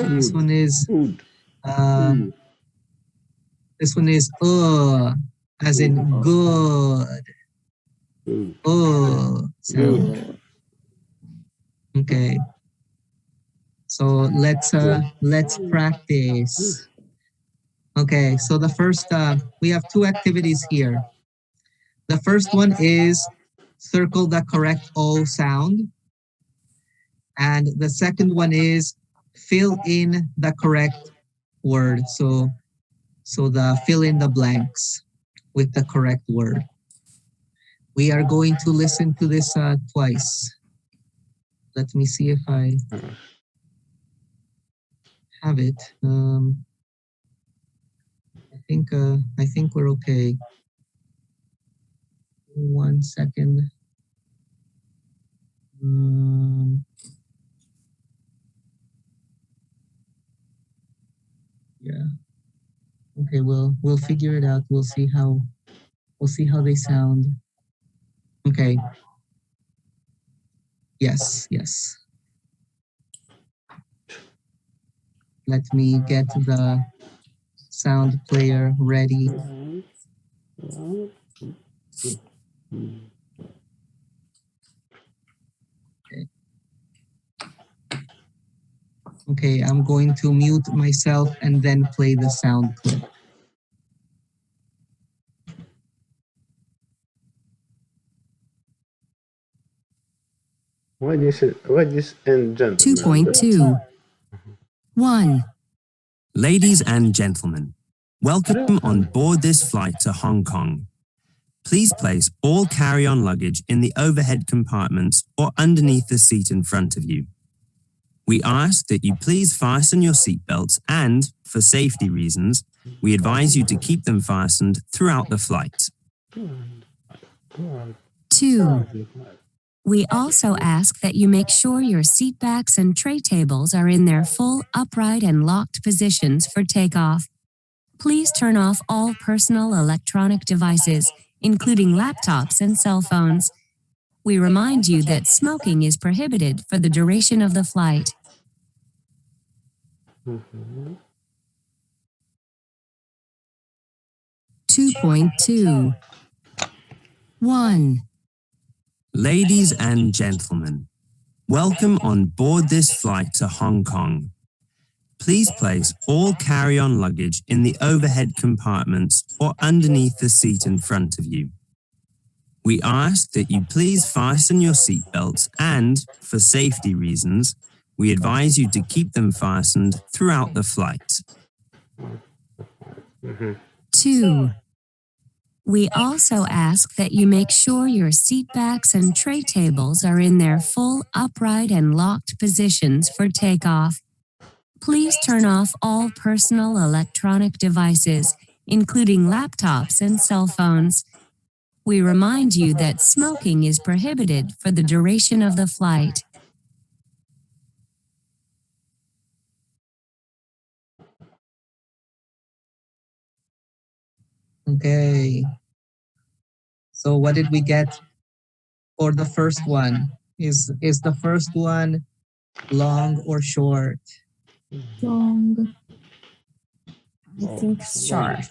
A: This one is as in good. Sound. Okay. So let's practice. Okay, so the first we have two activities here. The first one is circle the correct O sound. And the second one is fill in the correct word. So the fill in the blanks with the correct word. We are going to listen to this twice. Let me see if I have it. I think we're okay. 1 second. Yeah. Okay, we'll figure it out. We'll see how they sound. Okay. Yes. Let me get the sound player ready. Okay, I'm going to mute myself and then play the sound clip.
B: Ladies and gentlemen.
F: 2.2. 1. Ladies and gentlemen, welcome on board this flight to Hong Kong. Please place all carry-on luggage in the overhead compartments or underneath the seat in front of you. We ask that you please fasten your seatbelts and, for safety reasons, we advise you to keep them fastened throughout the flight.
G: 2. We also ask that you make sure your seat backs and tray tables are in their full upright and locked positions for takeoff. Please turn off all personal electronic devices, including laptops and cell phones. We remind you that smoking is prohibited for the duration of the flight. 2.2. 1.
F: Ladies and gentlemen, welcome on board this flight to Hong Kong. Please place all carry-on luggage in the overhead compartments or underneath the seat in front of you. We ask that you please fasten your seatbelts and, for safety reasons, we advise you to keep them fastened throughout the flight.
G: 2. We also ask that you make sure your seat backs and tray tables are in their full upright and locked positions for takeoff. Please turn off all personal electronic devices, including laptops and cell phones. We remind you that smoking is prohibited for the duration of the flight.
A: Okay. So what did we get for the first one? Is the first one long or short?
C: Long.
E: I think short.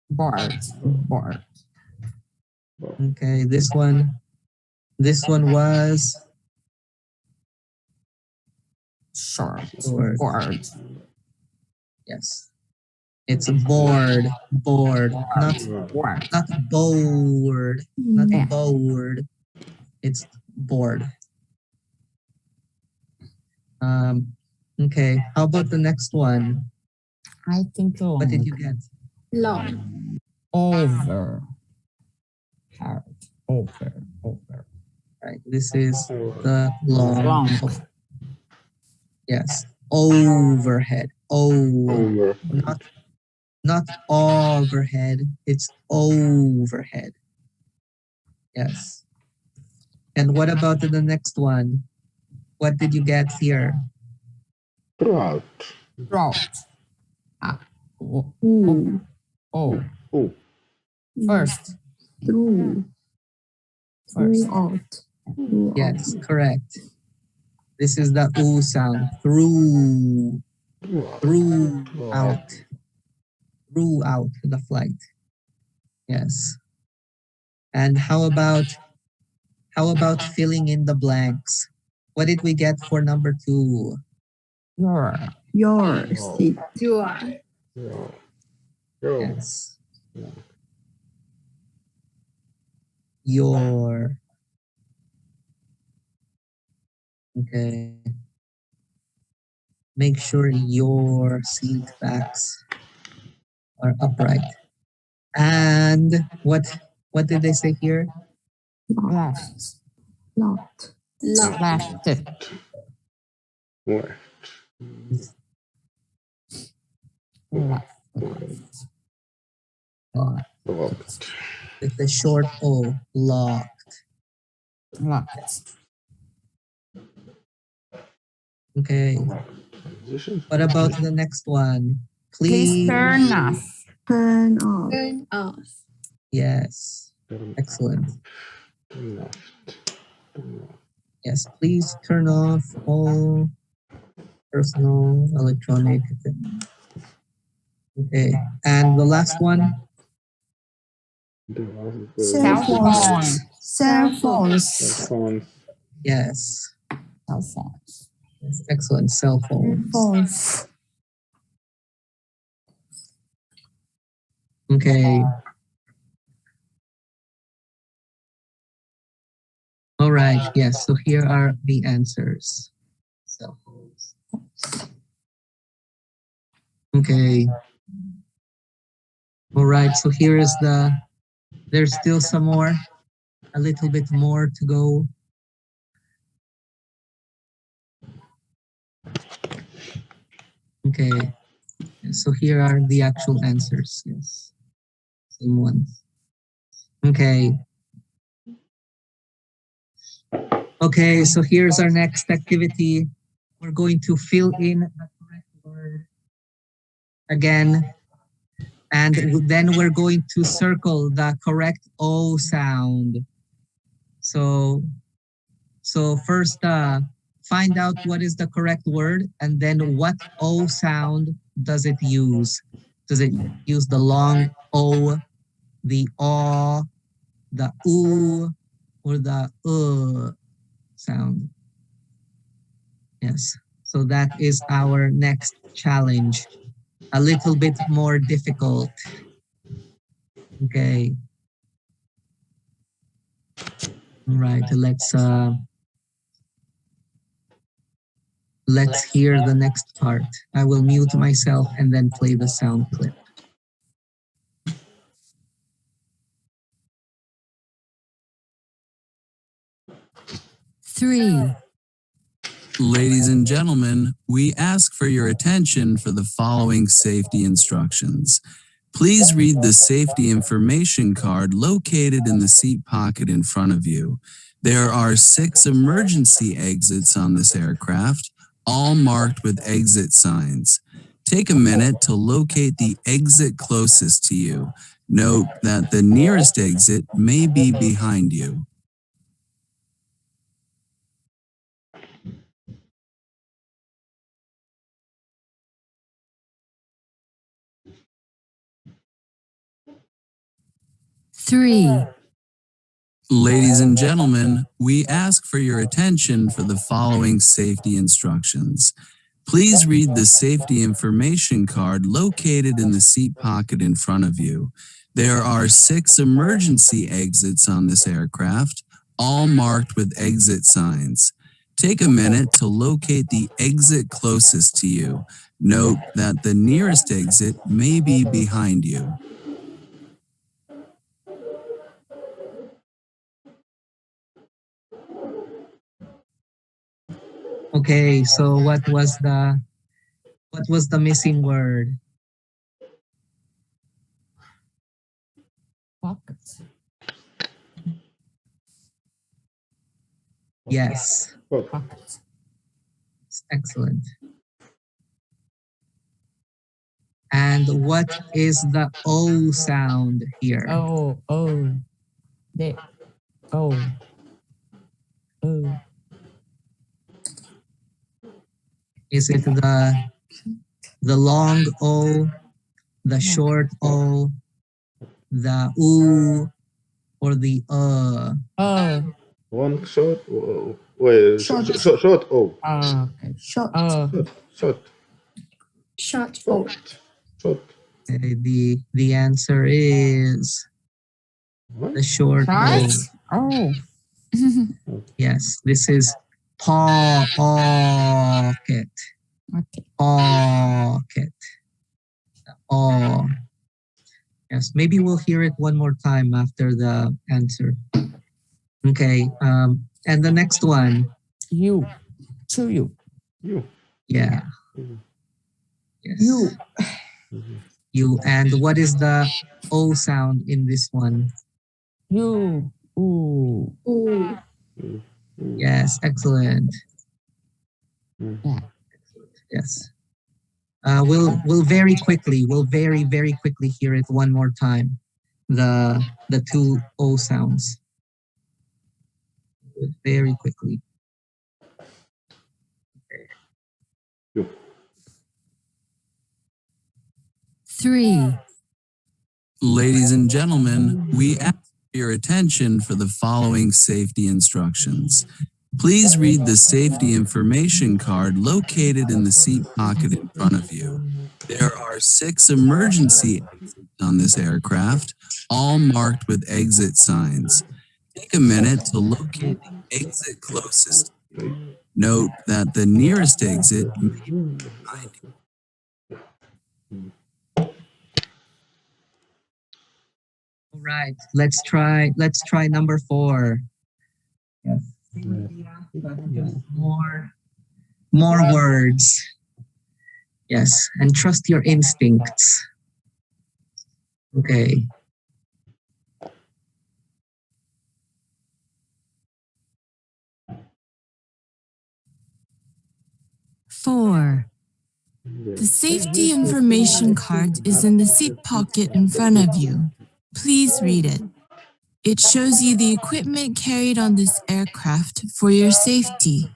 E: Board. Board.
A: Okay, this one was
E: Short.
A: short.
E: Board.
A: Yes. It's a board, not
E: Board.
A: bored, not
E: Yeah.
A: bored. It's bored. Okay, how about the next one?
E: I think long.
A: What did you get?
C: Long.
E: Over. Hard. Over. Over.
A: Right, this is the long.
E: Long.
A: Yes, overhead.
B: Over.
A: Not overhead. It's overhead. Yes. And what about the next one? What did you get here?
B: Throughout.
E: Throat. Oh.
C: Ooh.
E: Oh.
B: Oh.
E: First.
C: Through.
E: First.
C: Throughout.
A: Yes, correct. This is the oo sound. Throughout the flight. Yes. And how about filling in the blanks? What did we get for number 2?
E: Your.
C: Your seat.
B: Your.
A: Yes. Your. Okay. Make sure your seat backs are upright. And what did they say here?
E: Left.
C: Lot.
E: Left.
B: Left.
E: Left.
B: Locked.
A: With the short O, locked.
E: Locked.
A: Okay.
B: Position.
A: What about the next one?
E: Please turn off.
C: Turn off.
H: Turn off.
A: Yes. Excellent.
B: Left.
A: Yes, please turn off all personal electronic equipment. Okay. And the last one?
C: Cell phones. Cell phones.
B: Cell phones.
A: Yes.
E: Cell phones.
A: Excellent. Cell phones.
C: Phones.
A: Okay. All right. Yes. So here are the answers. Cell phones. Okay. All right. So here is there's still some more, a little bit more to go. Okay. So here are the actual answers. Yes. Same ones. Okay. Okay, so here's our next activity. We're going to fill in the correct word again, and then we're going to circle the correct O sound. So first, find out what is the correct word, and then what O sound does it use? Does it use the long O, the O, the oo, or the sound? Yes. So that is our next challenge. A little bit more difficult. Okay. All right. Let's hear the next part. I will mute myself and then play the sound clip.
G: 3,
H: Ladies and gentlemen, we ask for your attention for the following safety instructions. Please read the safety information card located in the seat pocket in front of you. There are 6 emergency exits on this aircraft, all marked with exit signs. Take a minute to locate the exit closest to you. Note that the nearest exit may be behind you.
G: three,
H: Ladies and gentlemen, we ask for your attention for the following safety instructions. Please read the safety information card located in the seat pocket in front of you. There are 6 emergency exits on this aircraft, all marked with exit signs. Take a minute to locate the exit closest to you. Note that the nearest exit may be behind you.
A: Okay, so what was the missing word?
E: Pocket.
A: Yes,
E: Pocket.
A: excellent. And what is the O sound here?
E: Oh. The oh. Oh.
A: Is it the long O, the short O, the oo, or the
E: Oh.
B: One shot. Wait,
C: Short.
B: shot. Oh,
E: Okay.
C: Short.
E: Oh.
B: shot.
C: Short. Oh.
B: Shot.
A: The answer is
B: What?
A: the short O.
E: Right? Oh.
A: Yes, this is pocket.
E: Okay.
A: Pocket. Oh. Yes, maybe we'll hear it one more time after the answer. Okay, and the next one.
E: You. To you.
B: You.
A: Yeah.
B: Mhm.
A: Yes.
C: You.
A: You. And what is the O sound in this one?
E: You. Ooh.
C: Ooh.
A: Yes, excellent.
E: Yeah.
A: Yes. We'll very quickly, we'll very quickly hear it one more time. The 2 O sounds. Very quickly.
B: You.
G: 3,
H: Ladies and gentlemen, we ask for your attention for the following safety instructions. Please read the safety information card located in the seat pocket in front of you. There are 6 emergency exits on this aircraft, all marked with exit signs. Take a minute to locate the exit closest. Note that the nearest exit may be behind you.
A: All right, let's try number 4. Yes. Just more words. Yes, and trust your instincts. Okay.
G: four,
I: The safety information card is in the seat pocket in front of you. Please read it. It shows you the equipment carried on this aircraft for your safety.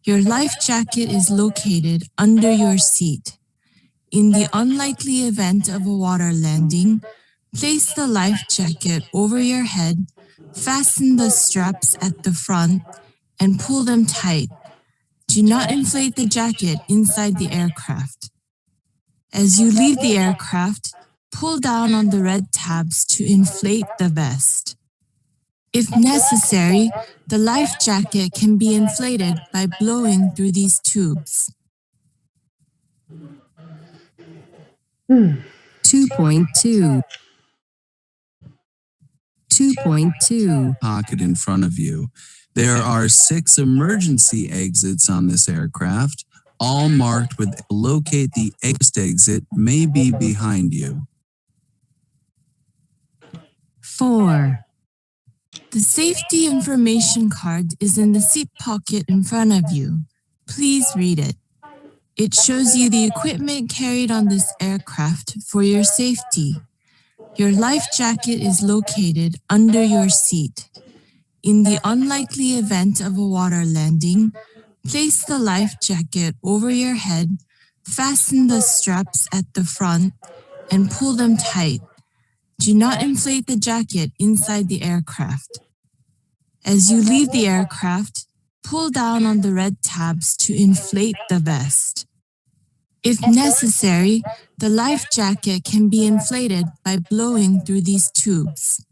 I: Your life jacket is located under your seat. In the unlikely event of a water landing, place the life jacket over your head, fasten the straps at the front, and pull them tight. Do not inflate the jacket inside the aircraft. As you leave the aircraft, pull down on the red tabs to inflate the vest. If necessary, the life jacket can be inflated by blowing through these tubes.
G: 2.2, 2.2.
H: Pocket in front of you. There are 6 emergency exits on this aircraft, all marked with locate the exit may be behind you.
G: 4.
I: The safety information card is in the seat pocket in front of you. Please read it. It shows you the equipment carried on this aircraft for your safety. Your life jacket is located under your seat. In the unlikely event of a water landing, place the life jacket over your head, fasten the straps at the front, and pull them tight. Do not inflate the jacket inside the aircraft. As you leave the aircraft, pull down on the red tabs to inflate the vest. If necessary, the life jacket can be inflated by blowing through these tubes.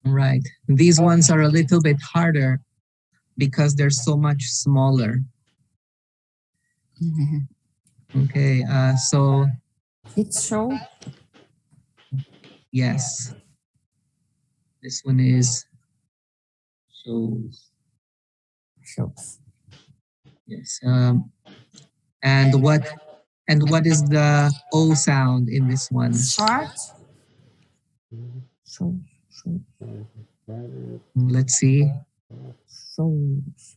A: Right. These ones are a little bit harder because they're so much smaller. Okay, so
E: It's so
A: yes. This one is shows.
E: shows.
A: Yes. And what is the O sound in this one?
E: Short. So
A: Let's see.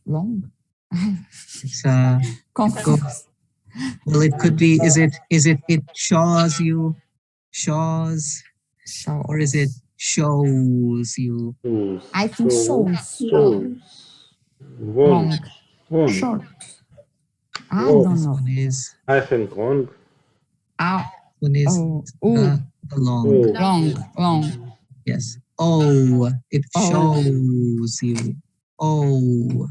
E: long.
A: It's go,
E: Confused.
A: well, it could be. Is it it shows you, shows, or is it shows you?
E: I think shows.
D: Wrong.
E: Long.
C: Short.
E: I
D: Oh.
E: don't
A: This
E: know.
A: one is.
D: I think wrong.
A: One is
E: Oh,
A: the long.
E: long.
A: Yes. Oh, it
E: Oh.
A: shows you. Oh,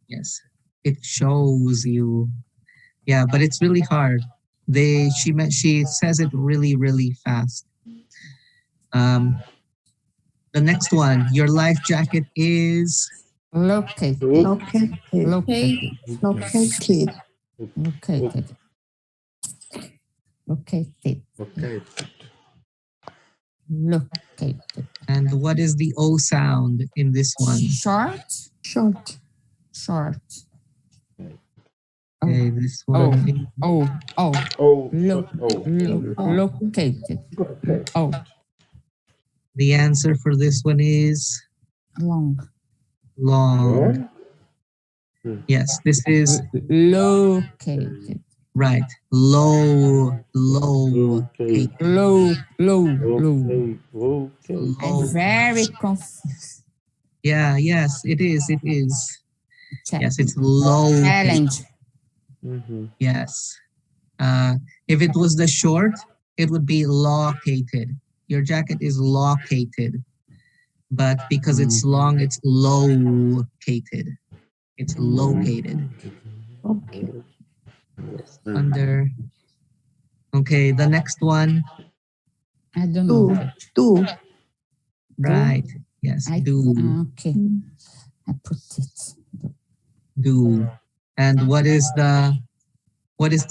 A: yes. It shows you. Yeah, but it's really hard. She says it really fast. The next one, your life jacket is
E: Located.
C: Located.
E: Located.
C: Located.
E: Located. Located.
D: Okay.
E: Located.
A: and what is the O sound in this one?
E: Short.
C: Short.
E: Short.
A: Okay, this one.
E: Oh.
D: Oh.
E: Located. Oh.
A: The answer for this one is
E: Long.
A: long. Yes, this is
E: Located.
A: right. Low.
D: Okay.
E: Low.
D: Okay.
E: I'm very confused.
A: Yeah, yes, it is. Yes, it's low.
E: Challenge.
A: Yes. If it was the short, it would be located. Your jacket is located. But because it's long, it's located. It's located.
C: Okay.
A: Under. Okay, the next one.
E: I don't know.
C: Do.
A: Right. Yes, do.
E: Okay. I put it.
A: Do. And what is the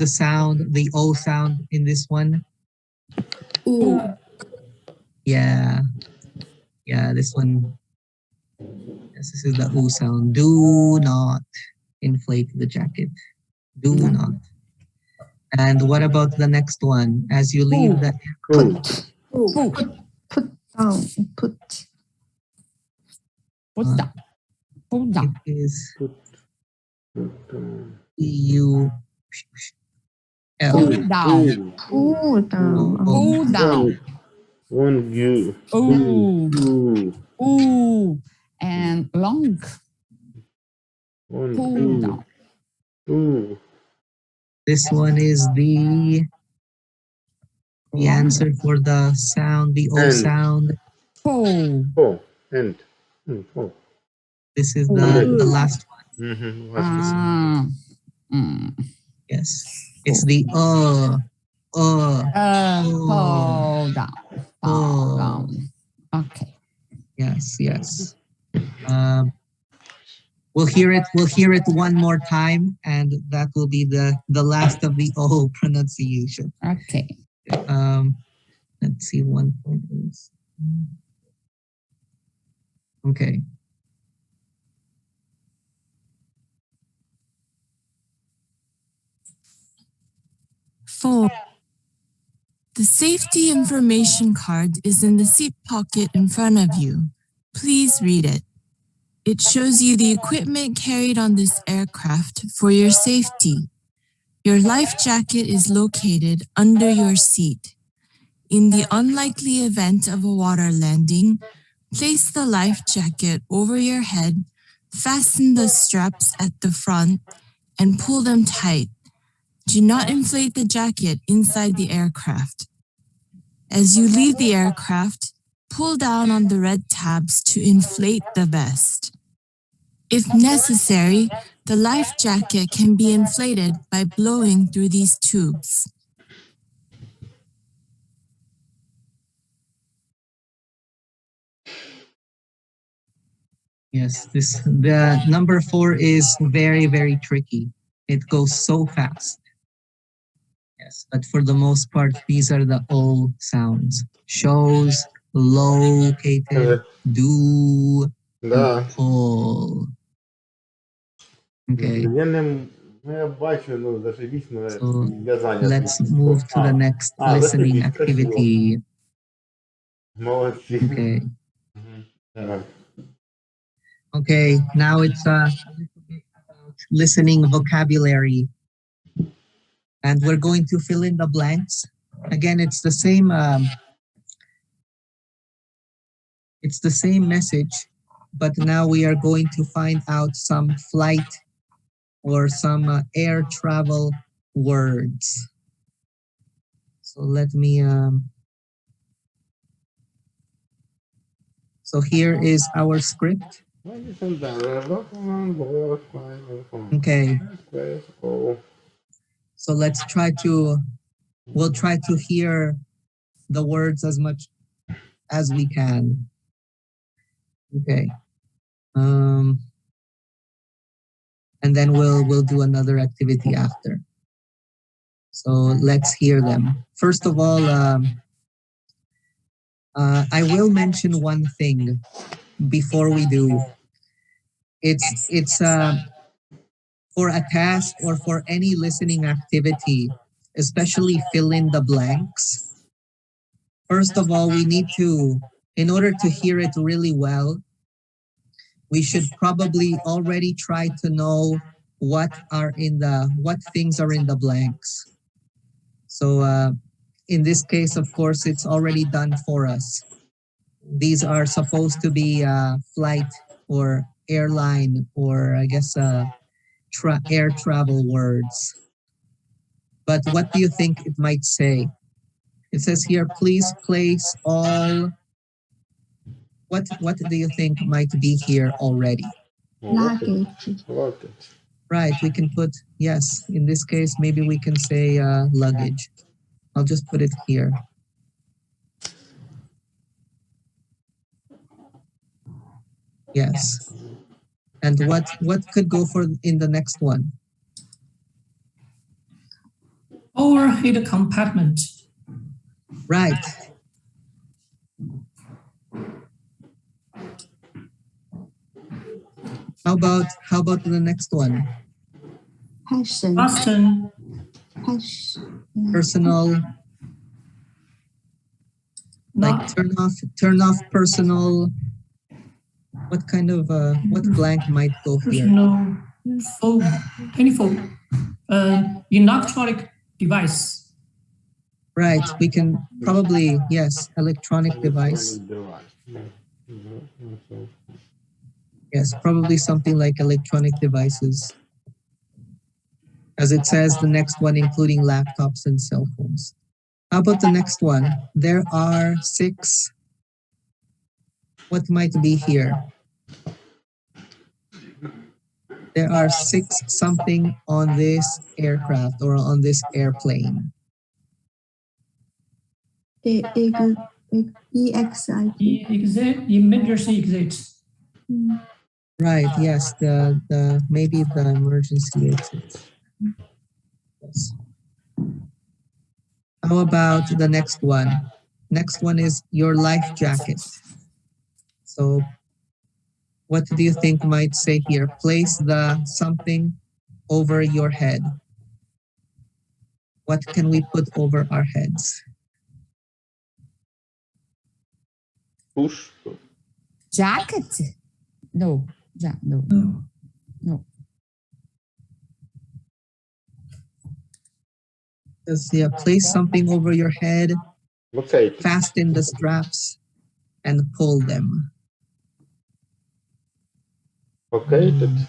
A: sound, the O sound in this one?
C: Ooh.
A: Yeah. Yeah, this one. Yes, this is the O sound. Do not inflate the jacket. Do not. And what about the next one? As you leave the
C: Put. Put down. Put.
E: Put down. Put down.
A: it is U L.
E: Pull down.
C: Pull down.
E: Pull down.
D: One you.
E: Ooh. And long.
D: One
E: Pull down.
D: Ooh.
A: This one is the answer for the sound, the O
D: And.
A: sound.
E: Pull.
D: Oh. And. Oh.
A: This is the last one. Yes. It's the
E: Pull down. Pull down. Okay.
A: Yes. We'll hear it. We'll hear it one more time, and that will be the last of the O pronunciation.
E: Okay.
A: Let's see. 1 point is okay.
I: Four. The safety information card is in the seat pocket in front of you. Please read it. It shows you the equipment carried on this aircraft for your safety. Your life jacket is located under your seat. In the unlikely event of a water landing, place the life jacket over your head, fasten the straps at the front, and pull them tight. Do not inflate the jacket inside the aircraft. As you leave the aircraft, pull down on the red tabs to inflate the vest. If necessary, the life jacket can be inflated by blowing through these tubes.
A: Yes, the number 4 is very, very tricky. It goes so fast. Yes, but for the most part, these are the O sounds. Shows, located, do,
B: Да.
A: pull. Okay.
B: Я бачу, ну, зашибись, но
A: So
B: я занят.
A: let's move to the next listening
B: зашибись, красиво.
A: activity.
B: Молодцы.
A: Okay.
B: Да.
A: Okay, now it's a little bit about listening vocabulary. And we're going to fill in the blanks. Again, it's the same message, but now we are going to find out some flight or some air travel words. So let me so here is our script. Okay. So we'll try to hear the words as much as we can. Okay. And then we'll do another activity after. So let's hear them. First of all, I will mention one thing before we do. It's for a task or for any listening activity, especially fill in the blanks. First of all, we need to, in order to hear it really well, we should probably already try to know what things are in the blanks. So in this case, of course, it's already done for us. These are supposed to be flight or airline or I guess air travel words. But what do you think it might say? It says here, please place all. What do you think might be here already?
C: Luggage.
A: Right, we can put, yes, in this case, maybe we can say luggage. I'll just put it here. Yes. And what could go for in the next one?
J: Overhead compartment.
A: Right. How about the next one?
C: Passion.
J: Boston.
A: Personal. Like turn off personal. What kind of what blank might go here?
J: Personal phone. Any phone. Electronic device.
A: Right. We can probably, yes, electronic device. Yes, probably something like electronic devices. As it says, the next one, including laptops and cell phones. How about the next one? There are 6. What might be here? There are 6 something on this aircraft or on this airplane.
C: EXIT.
J: Exit, emergency exit.
A: Right, yes, the maybe the emergency exit. Yes. How about the next one? Next one is your life jacket. So what do you think might say here? Place the something over your head. What can we put over our heads?
B: Push.
E: Jacket? No. No. No.
A: Just yeah, place something over your head,
B: Okay.
A: fasten the straps, and pull them.
B: Okay. That.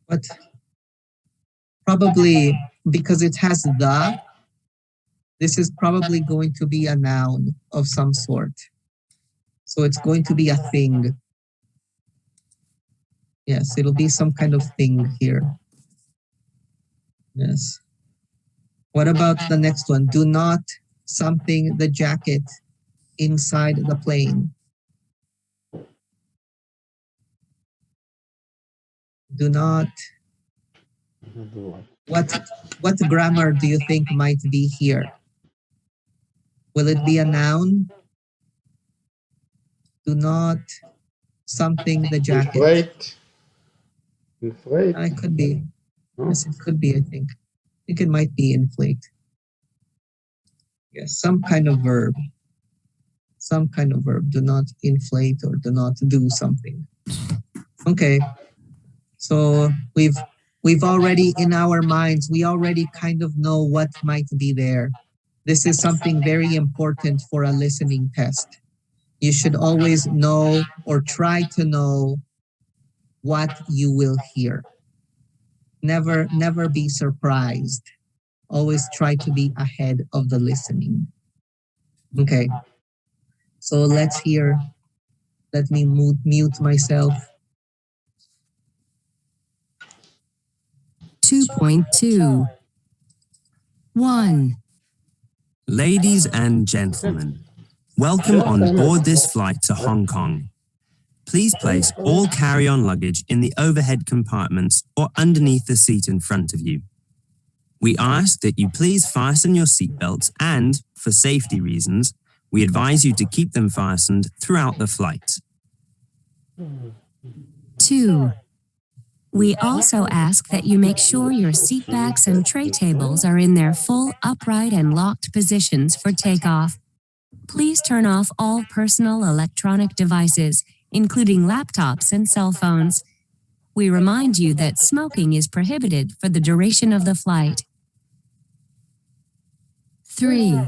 A: But probably because it has the, this is probably going to be a noun of some sort. So it's going to be a thing. Yes, it'll be some kind of thing here. Yes. What about the next one? Do not something the jacket inside the plane. Do not. What grammar do you think might be here? Will it be a noun? Do not something the jacket.
B: Inflate. Inflate.
A: It could be.
B: No?
A: Yes, it could be, I think. I think it might be inflate. Yes, some kind of verb. Some kind of verb. Do not inflate or do not do something. Okay. So we've already in our minds, we already kind of know what might be there. This is something very important for a listening test. You should always know or try to know what you will hear. Never be surprised. Always try to be ahead of the listening. Okay. So let's hear. Let me mute myself.
G: 2.2. 1.
F: Ladies and gentlemen, welcome on board this flight to Hong Kong. Please place all carry-on luggage in the overhead compartments or underneath the seat in front of you. We ask that you please fasten your seatbelts and, for safety reasons, we advise you to keep them fastened throughout the flight.
G: 2. We also ask that you make sure your seat backs and tray tables are in their full upright and locked positions for takeoff. Please turn off all personal electronic devices, including laptops and cell phones. We remind you that smoking is prohibited for the duration of the flight. 3.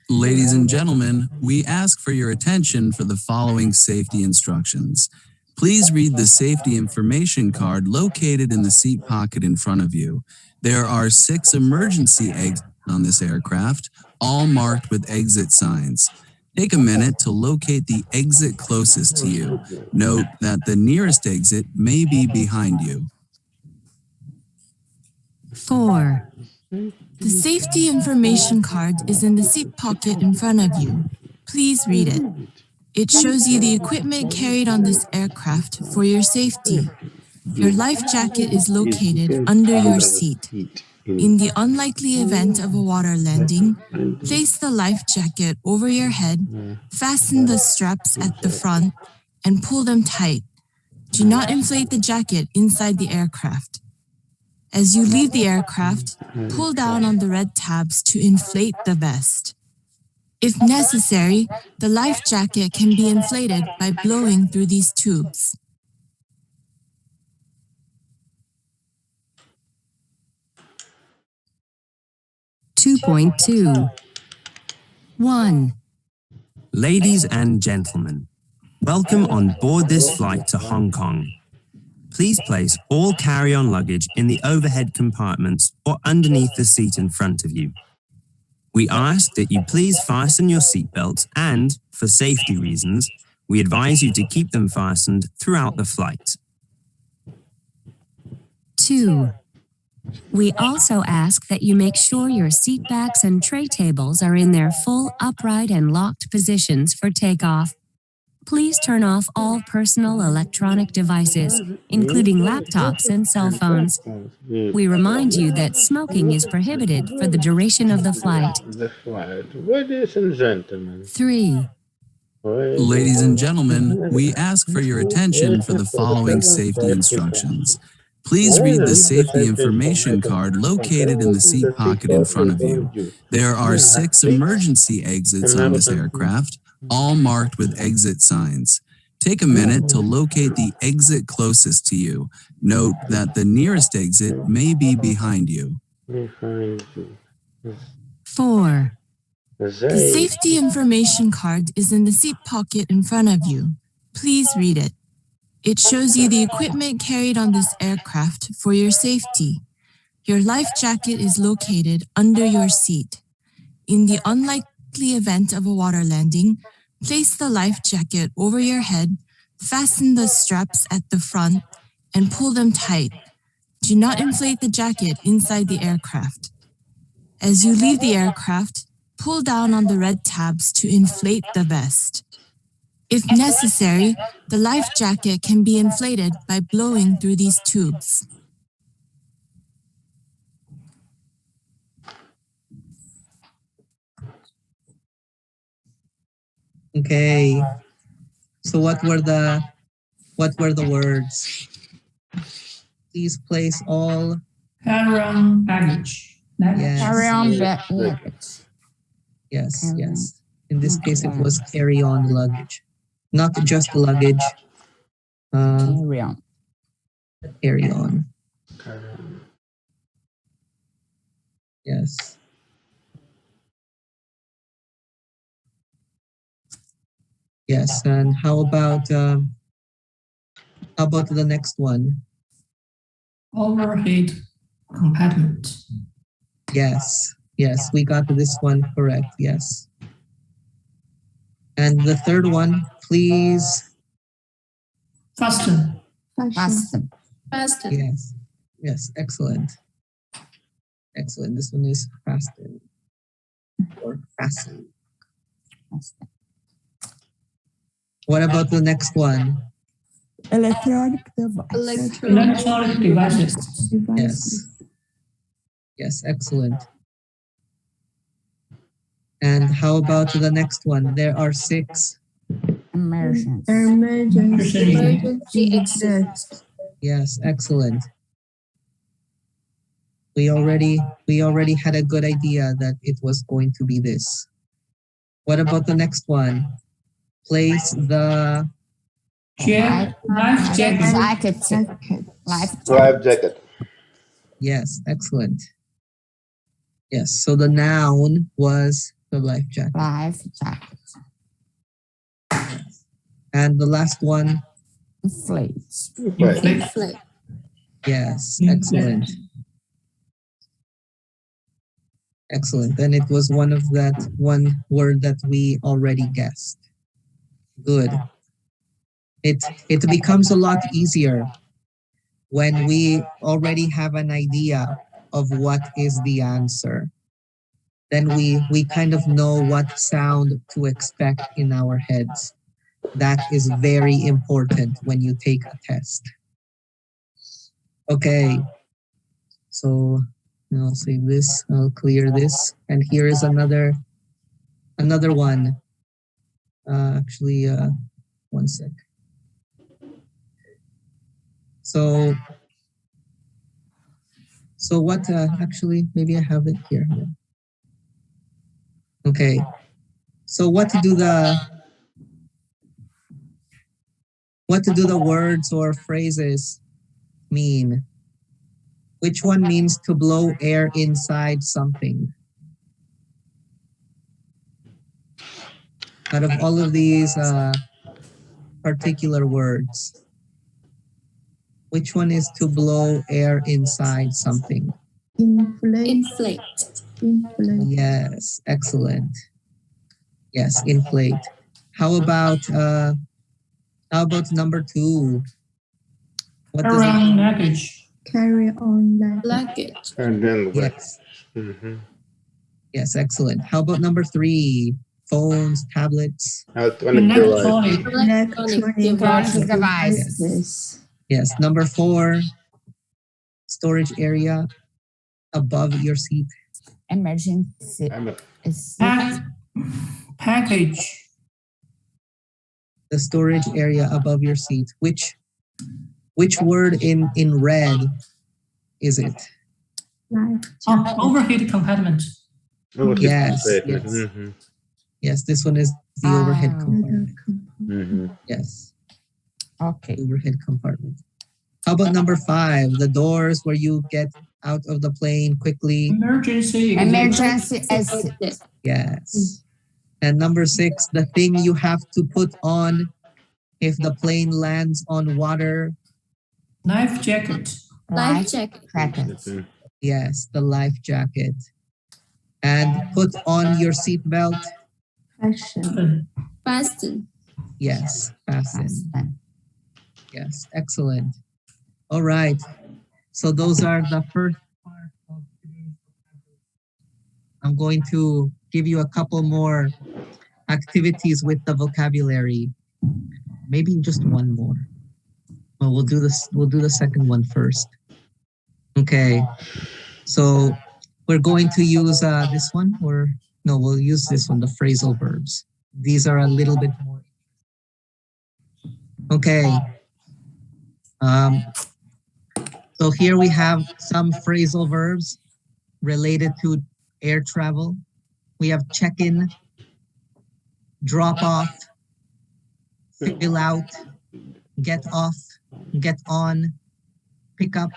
H: Ladies and gentlemen, we ask for your attention for the following safety instructions. Please read the safety information card located in the seat pocket in front of you. There are 6 emergency exits on this aircraft, all marked with exit signs. Take a minute to locate the exit closest to you. Note that the nearest exit may be behind you.
G: 4.
I: The safety information card is in the seat pocket in front of you. Please read it. It shows you the equipment carried on this aircraft for your safety. Your life jacket is located under your seat. In the unlikely event of a water landing, place the life jacket over your head, fasten the straps at the front, and pull them tight. Do not inflate the jacket inside the aircraft. As you leave the aircraft, pull down on the red tabs to inflate the vest. If necessary, the life jacket can be inflated by blowing through these tubes.
G: .2. 1.
F: Ladies and gentlemen, welcome on board this flight to Hong Kong. Please place all carry-on luggage in the overhead compartments or underneath the seat in front of you. We ask that you please fasten your seatbelts and, for safety reasons, we advise you to keep them fastened throughout the flight.
G: 2. We also ask that you make sure your seat backs and tray tables are in their full upright and locked positions for takeoff. Please turn off all personal electronic devices, including laptops and cell phones. We remind you that smoking is prohibited for the duration of the flight.
D: The flight. Ladies and gentlemen.
G: 3.
H: Ladies and gentlemen, we ask for your attention for the following safety instructions. Please read the safety information card located in the seat pocket in front of you. There are 6 emergency exits on this aircraft, all marked with exit signs. Take a minute to locate the exit closest to you. Note that the nearest exit may be behind you.
D: Behind you.
G: 4.
I: The safety information card is in the seat pocket in front of you. Please read it. It shows you the equipment carried on this aircraft for your safety. Your life jacket is located under your seat. In the unlikely event of a water landing, place the life jacket over your head, fasten the straps at the front, and pull them tight. Do not inflate the jacket inside the aircraft. As you leave the aircraft, pull down on the red tabs to inflate the vest. If necessary, the life jacket can be inflated by blowing through these tubes.
A: Okay. So what were the words? Please place all
J: Carry-on baggage.
A: Yes.
E: Carry-on luggage.
A: Yes,
E: Carry-on.
A: yes. In this case, it was carry-on luggage, not just luggage.
E: Carry-on.
A: Carry-on. Yes. Yes, and how about the next one?
J: Overhead compartment.
A: Yes, yes, we got this one correct. Yes. And the third one, please.
J: Fasten.
E: Fasten.
A: Yes, yes, excellent. Excellent. This one is fasten or fasten.
E: Fasten.
A: What about the next one?
C: Electronic device.
J: Electronic devices.
A: Yes. Yes, excellent. And how about the next one? There are 6.
E: Emergency.
J: Emergency
C: exit.
A: Yes, excellent. We already had a good idea that it was going to be this. What about the next one? Place the
J: life jacket.
B: Life jacket.
A: Yes, excellent. Yes, so the noun was the life jacket.
E: Life jacket.
A: And the last one?
E: Inflate.
J: Inflate.
A: Yes, excellent. Excellent. And it was one word that we already guessed. Good. It becomes a lot easier when we already have an idea of what is the answer. Then we kind of know what sound to expect in our heads. That is very important when you take a test. Okay, so I'll save this, I'll clear this. And here is another one. Actually, one sec. So what, actually, maybe I have it here. Okay, so what do the words or phrases mean? Which one means to blow air inside something? Out of all of these particular words, which one is to blow air inside something?
C: Inflate.
A: Yes, excellent. Yes, inflate. How about number 2? What does
J: Carry-on luggage.
C: Carry on
J: luggage.
D: And then
A: Yes.
D: Mm-hmm.
A: Yes, excellent. How about number 3? Phones, tablets.
D: Electronic device.
C: electronic
E: Electronic
C: devices.
A: Yes. Number 4, storage area above your seat.
E: Emergency.
J: Package.
A: The storage area above your seat. Which word in red is it?
J: Overhead compartment.
A: Yes. Yes.
D: Mm-hmm.
A: Yes, this one is the overhead compartment.
D: Mm-hmm.
A: Yes,
E: Okay.
A: overhead compartment. How about number 5? The doors where you get out of the plane quickly.
J: Emergency.
E: Exit.
A: Yes. And number 6, the thing you have to put on if the plane lands on water.
J: Life jacket.
E: Life jacket.
A: Yes, the life jacket. And put on your seatbelt.
J: Fasten.
A: Yes, fasten.
E: Fasten.
A: Yes, excellent. All right. So those are the first part of today's vocabulary. I'm going to give you a couple more activities with the vocabulary. Maybe just one more. Well, we'll do this. We'll do the second one first. Okay. So we're going to use this one, or no? We'll use this one. The phrasal verbs. These are a little bit more. Okay. So here we have some phrasal verbs related to air travel. We have check-in, drop off, fill out, get off, get on, pick up,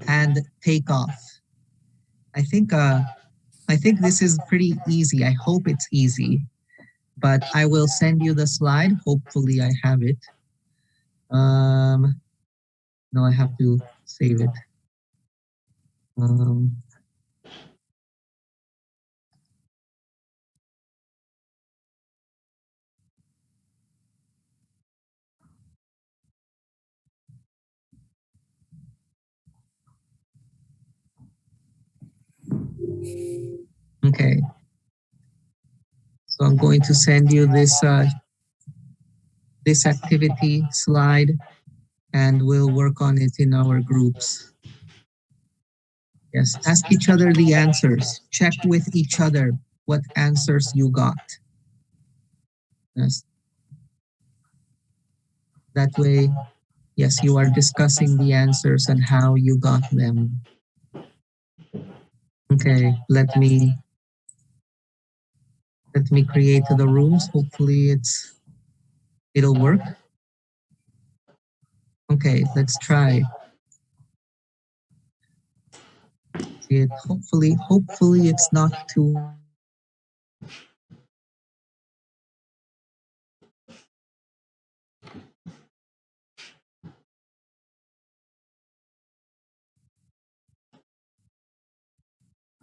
A: and take off. I think this is pretty easy. I hope it's easy, but I will send you the slide. Hopefully I have it. No, I have to save it. Okay. So I'm going to send you this this activity slide, and we'll work on it in our groups. Yes, ask each other the answers. Check with each other what answers you got. Yes. That way, yes, you are discussing the answers and how you got them. Okay, let me create the rooms. Hopefully it'll work. Okay, let's try. See it. Hopefully it's not too.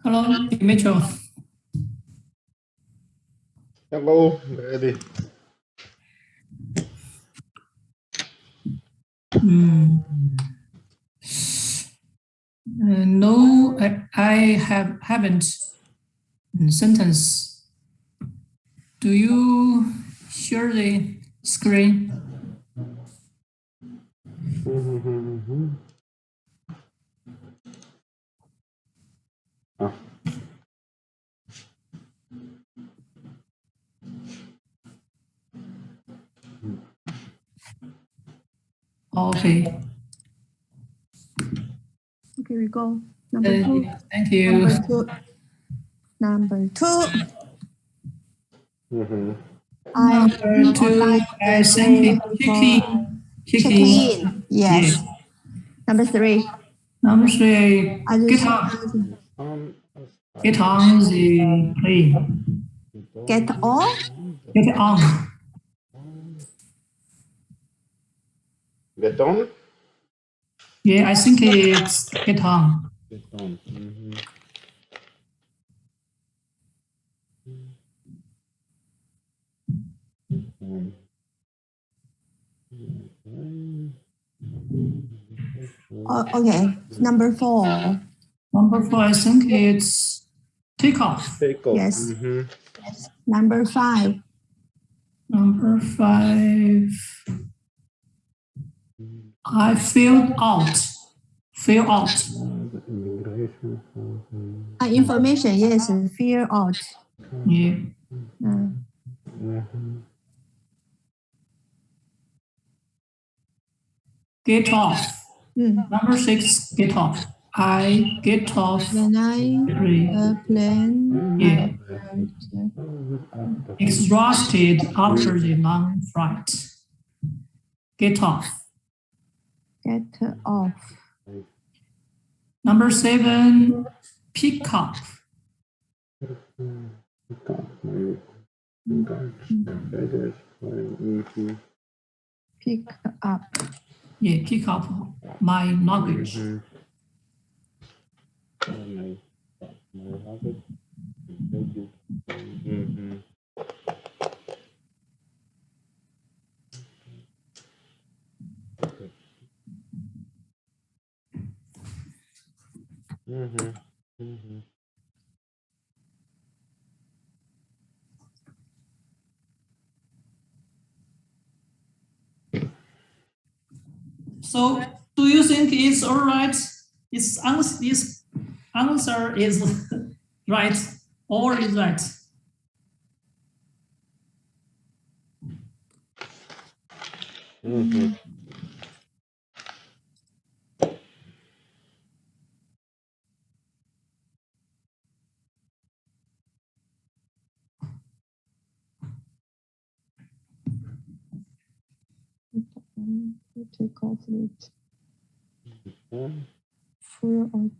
J: Hello, Mitchell.
D: Hello, ready.
J: No, I haven't. Sentence. Do you share the screen?
D: Mm-hmm. Oh.
J: Okay.
C: Okay, we go. Number 2.
J: Thank you.
C: Number 2.
D: Mm-hmm.
J: Number 2, I think
C: Check-in. Yes.
J: Yeah.
C: Number 3.
J: Number 3, get on. Get on the plane.
C: Get on.
J: Get on.
D: Get on?
J: Yeah, I think it's get on.
D: Get on. Mm-hmm.
C: Okay, number 4.
J: Number 4, I think it's take off.
D: Take off.
C: Yes.
D: Mhm.
C: Yes. Number 5.
J: Number 5, I filled out. Fill out.
D: Immigration.
C: Information, yes, fill out.
J: Yeah. Get off. Number 6, get off. I get off.
C: When I plane,
J: Yeah.
C: I
J: Exhausted after the long flight. Get off.
C: get off.
J: Number 7, pick up.
C: Pick up.
J: Yeah, pick up my luggage. So, do you think it's all right? Its answer is right or is right?
C: Take off it. Full out.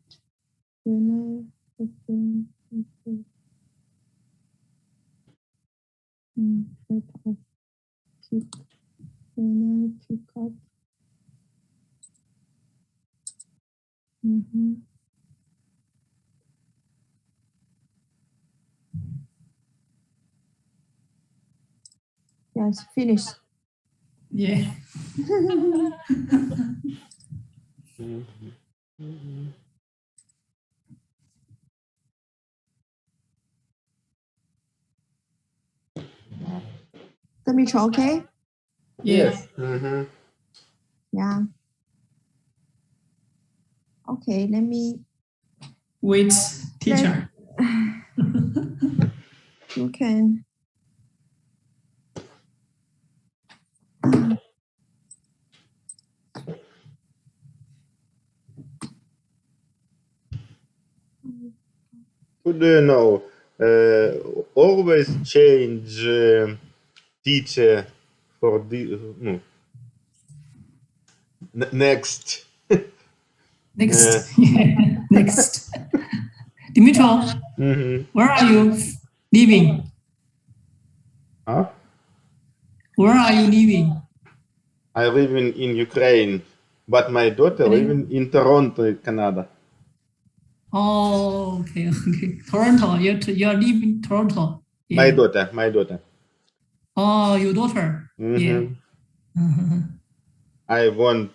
C: When I open it. Get off. Pick. When I pick up. Yes, finish.
J: Yeah.
C: Dimitri, okay?
J: Yes.
C: Yeah. Okay, let me.
J: Wait, teacher.
C: You can.
D: Good to know. Always change teacher for the next.
J: Next. Next. Dimitri, where are you living?
D: Huh?
J: Where are you living?
D: I live in Ukraine, but my daughter lives in Toronto, Canada.
J: Oh, okay. Toronto. You are living in Toronto.
D: My daughter.
J: Oh, your daughter. Yeah.
D: I want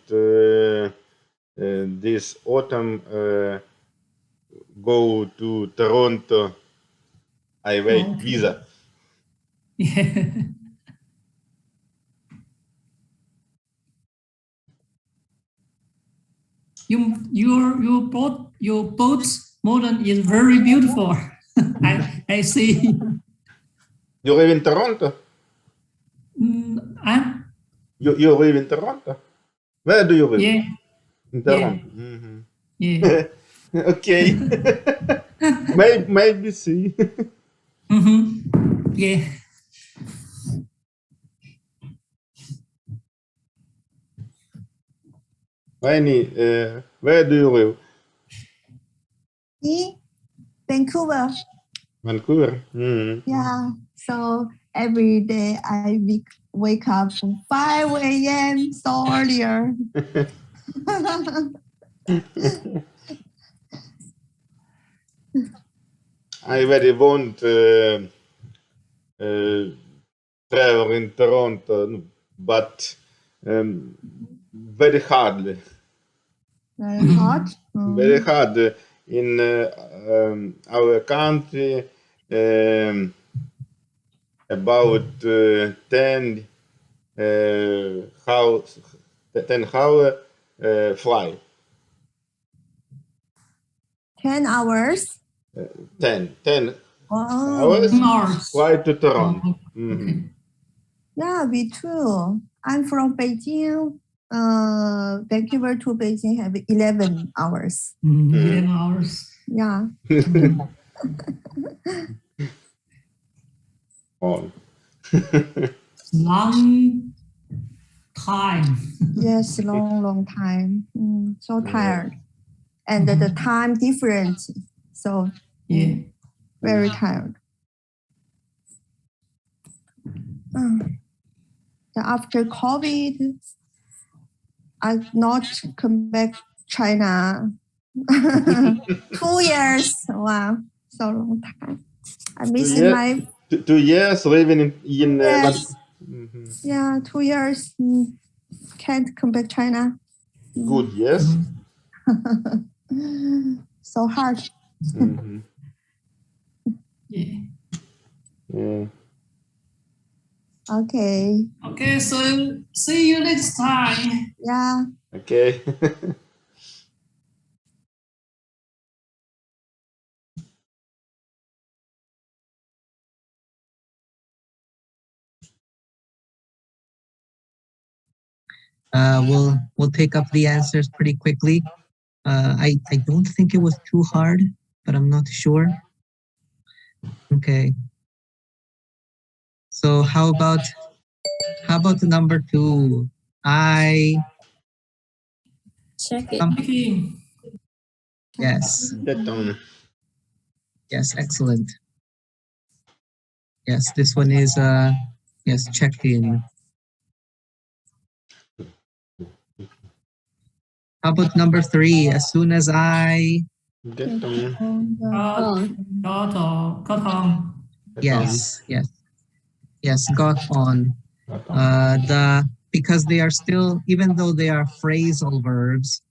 D: this autumn go to Toronto. I wait visa.
J: Yeah. Your boat modern is very beautiful. I see.
D: You live in Toronto? You live in Toronto? Where do you live?
J: Yeah.
D: In Toronto.
J: Yeah.
D: Okay. maybe see.
J: Yeah.
D: Winnie, where do you live?
C: Me? Vancouver.
D: Vancouver.
C: Yeah. So every day I wake up 5 a.m. so earlier.
D: I very want travel in Toronto, but very hardly.
C: Very hot.
D: Very hard. In our country, about 10 10 hour fly.
C: 10 hours.
D: 10
C: Oh.
D: hours fly to Toronto. Mhm.
C: Yeah, me too. I'm from Beijing. Vancouver to Beijing have 11 hours.
J: 11 hours.
C: Yeah.
D: Oh.
J: Long time.
C: Yes, long time. So tired. And the time different. So
J: Yeah.
C: very tired. After COVID, I not come back China. 2 years. Wow, so long time. I miss my
D: 2 years living in
C: yes. Yeah, 2 years. Can't come back China.
D: Good, yes.
C: So hard.
J: Yeah.
D: Yeah.
C: Okay.
J: Okay, so see you next time.
C: Yeah.
D: Okay.
A: We'll take up the answers pretty quickly. I don't think it was too hard, but I'm not sure. Okay. So how about number 2?
E: Check it.
A: Yes.
D: Get on.
A: Yes, excellent. Yes, this one is yes, checked in. How about number 3? As soon as I
D: Get on.
J: Got on.
A: yes, got on. Because they are still, even though they are phrasal verbs,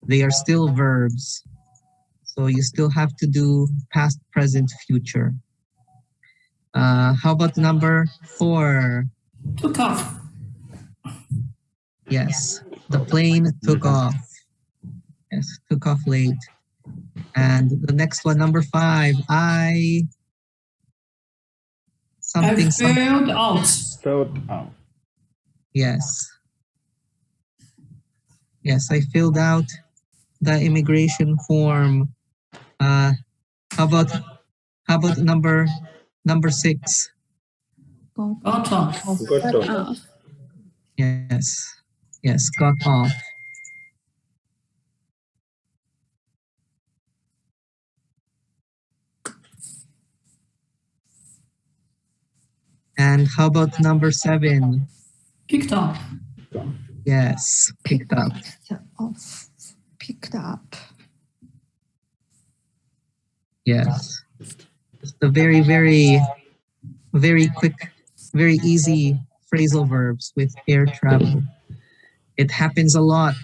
A: they are still verbs. So you still have to do past, present, future. How about number 4?
J: Took off.
A: Yes, the plane took off. Yes, took off late. And the next one, number 5, I
J: filled out.
D: Filled out.
A: Yes. Yes, I filled out the immigration form. How about number 6?
J: Got off.
D: Got off.
A: Yes, got off. And how about number 7?
J: Picked up.
A: Yes, picked up.
C: Picked up.
A: Yes. Just a very, very, very quick, very easy phrasal verbs with air travel. It happens a lot.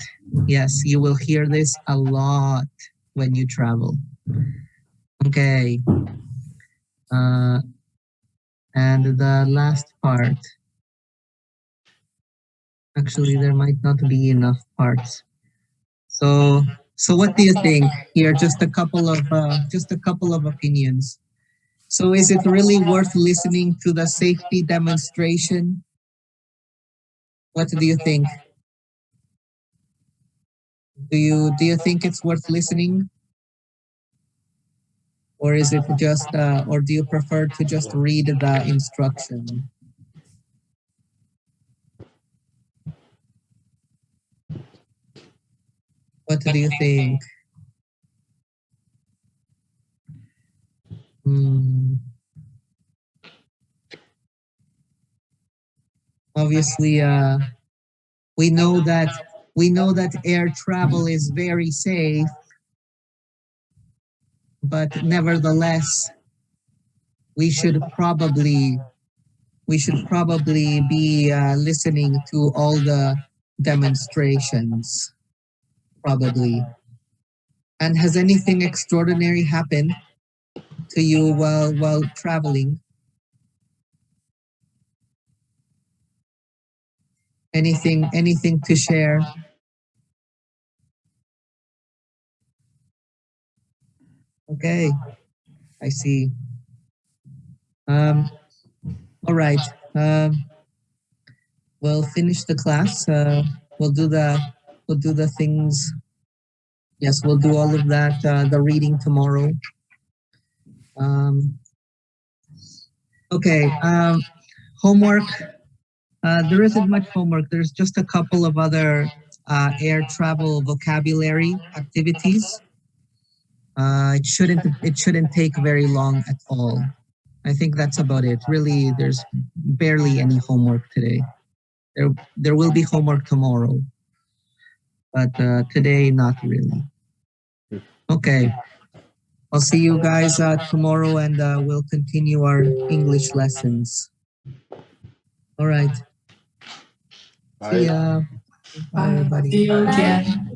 A: Yes, you will hear this a lot when you travel. Okay. And the last part. Actually, there might not be enough parts. So what do you think? Here, just a couple of opinions. So is it really worth listening to the safety demonstration? What do you think? Do you think it's worth listening? Or is it just or do you prefer to just read the instruction? What do you think? Obviously, we know that air travel is very safe, but nevertheless, we should probably be listening to all the demonstrations. probably. And has anything extraordinary happened to you while traveling? Anything to share? Okay, I see. All right. We'll finish the class. We'll do the things. Yes, we'll do all of that. The reading tomorrow. Okay. Homework. There isn't much homework. There's just a couple of other air travel vocabulary activities. It shouldn't take very long at all. I think that's about it. Really, there's barely any homework today. There will be homework tomorrow, but today not really. Okay. I'll see you guys tomorrow, and we'll continue our English lessons. All right.
D: Bye.
A: See ya. Bye, everybody.
J: See you again.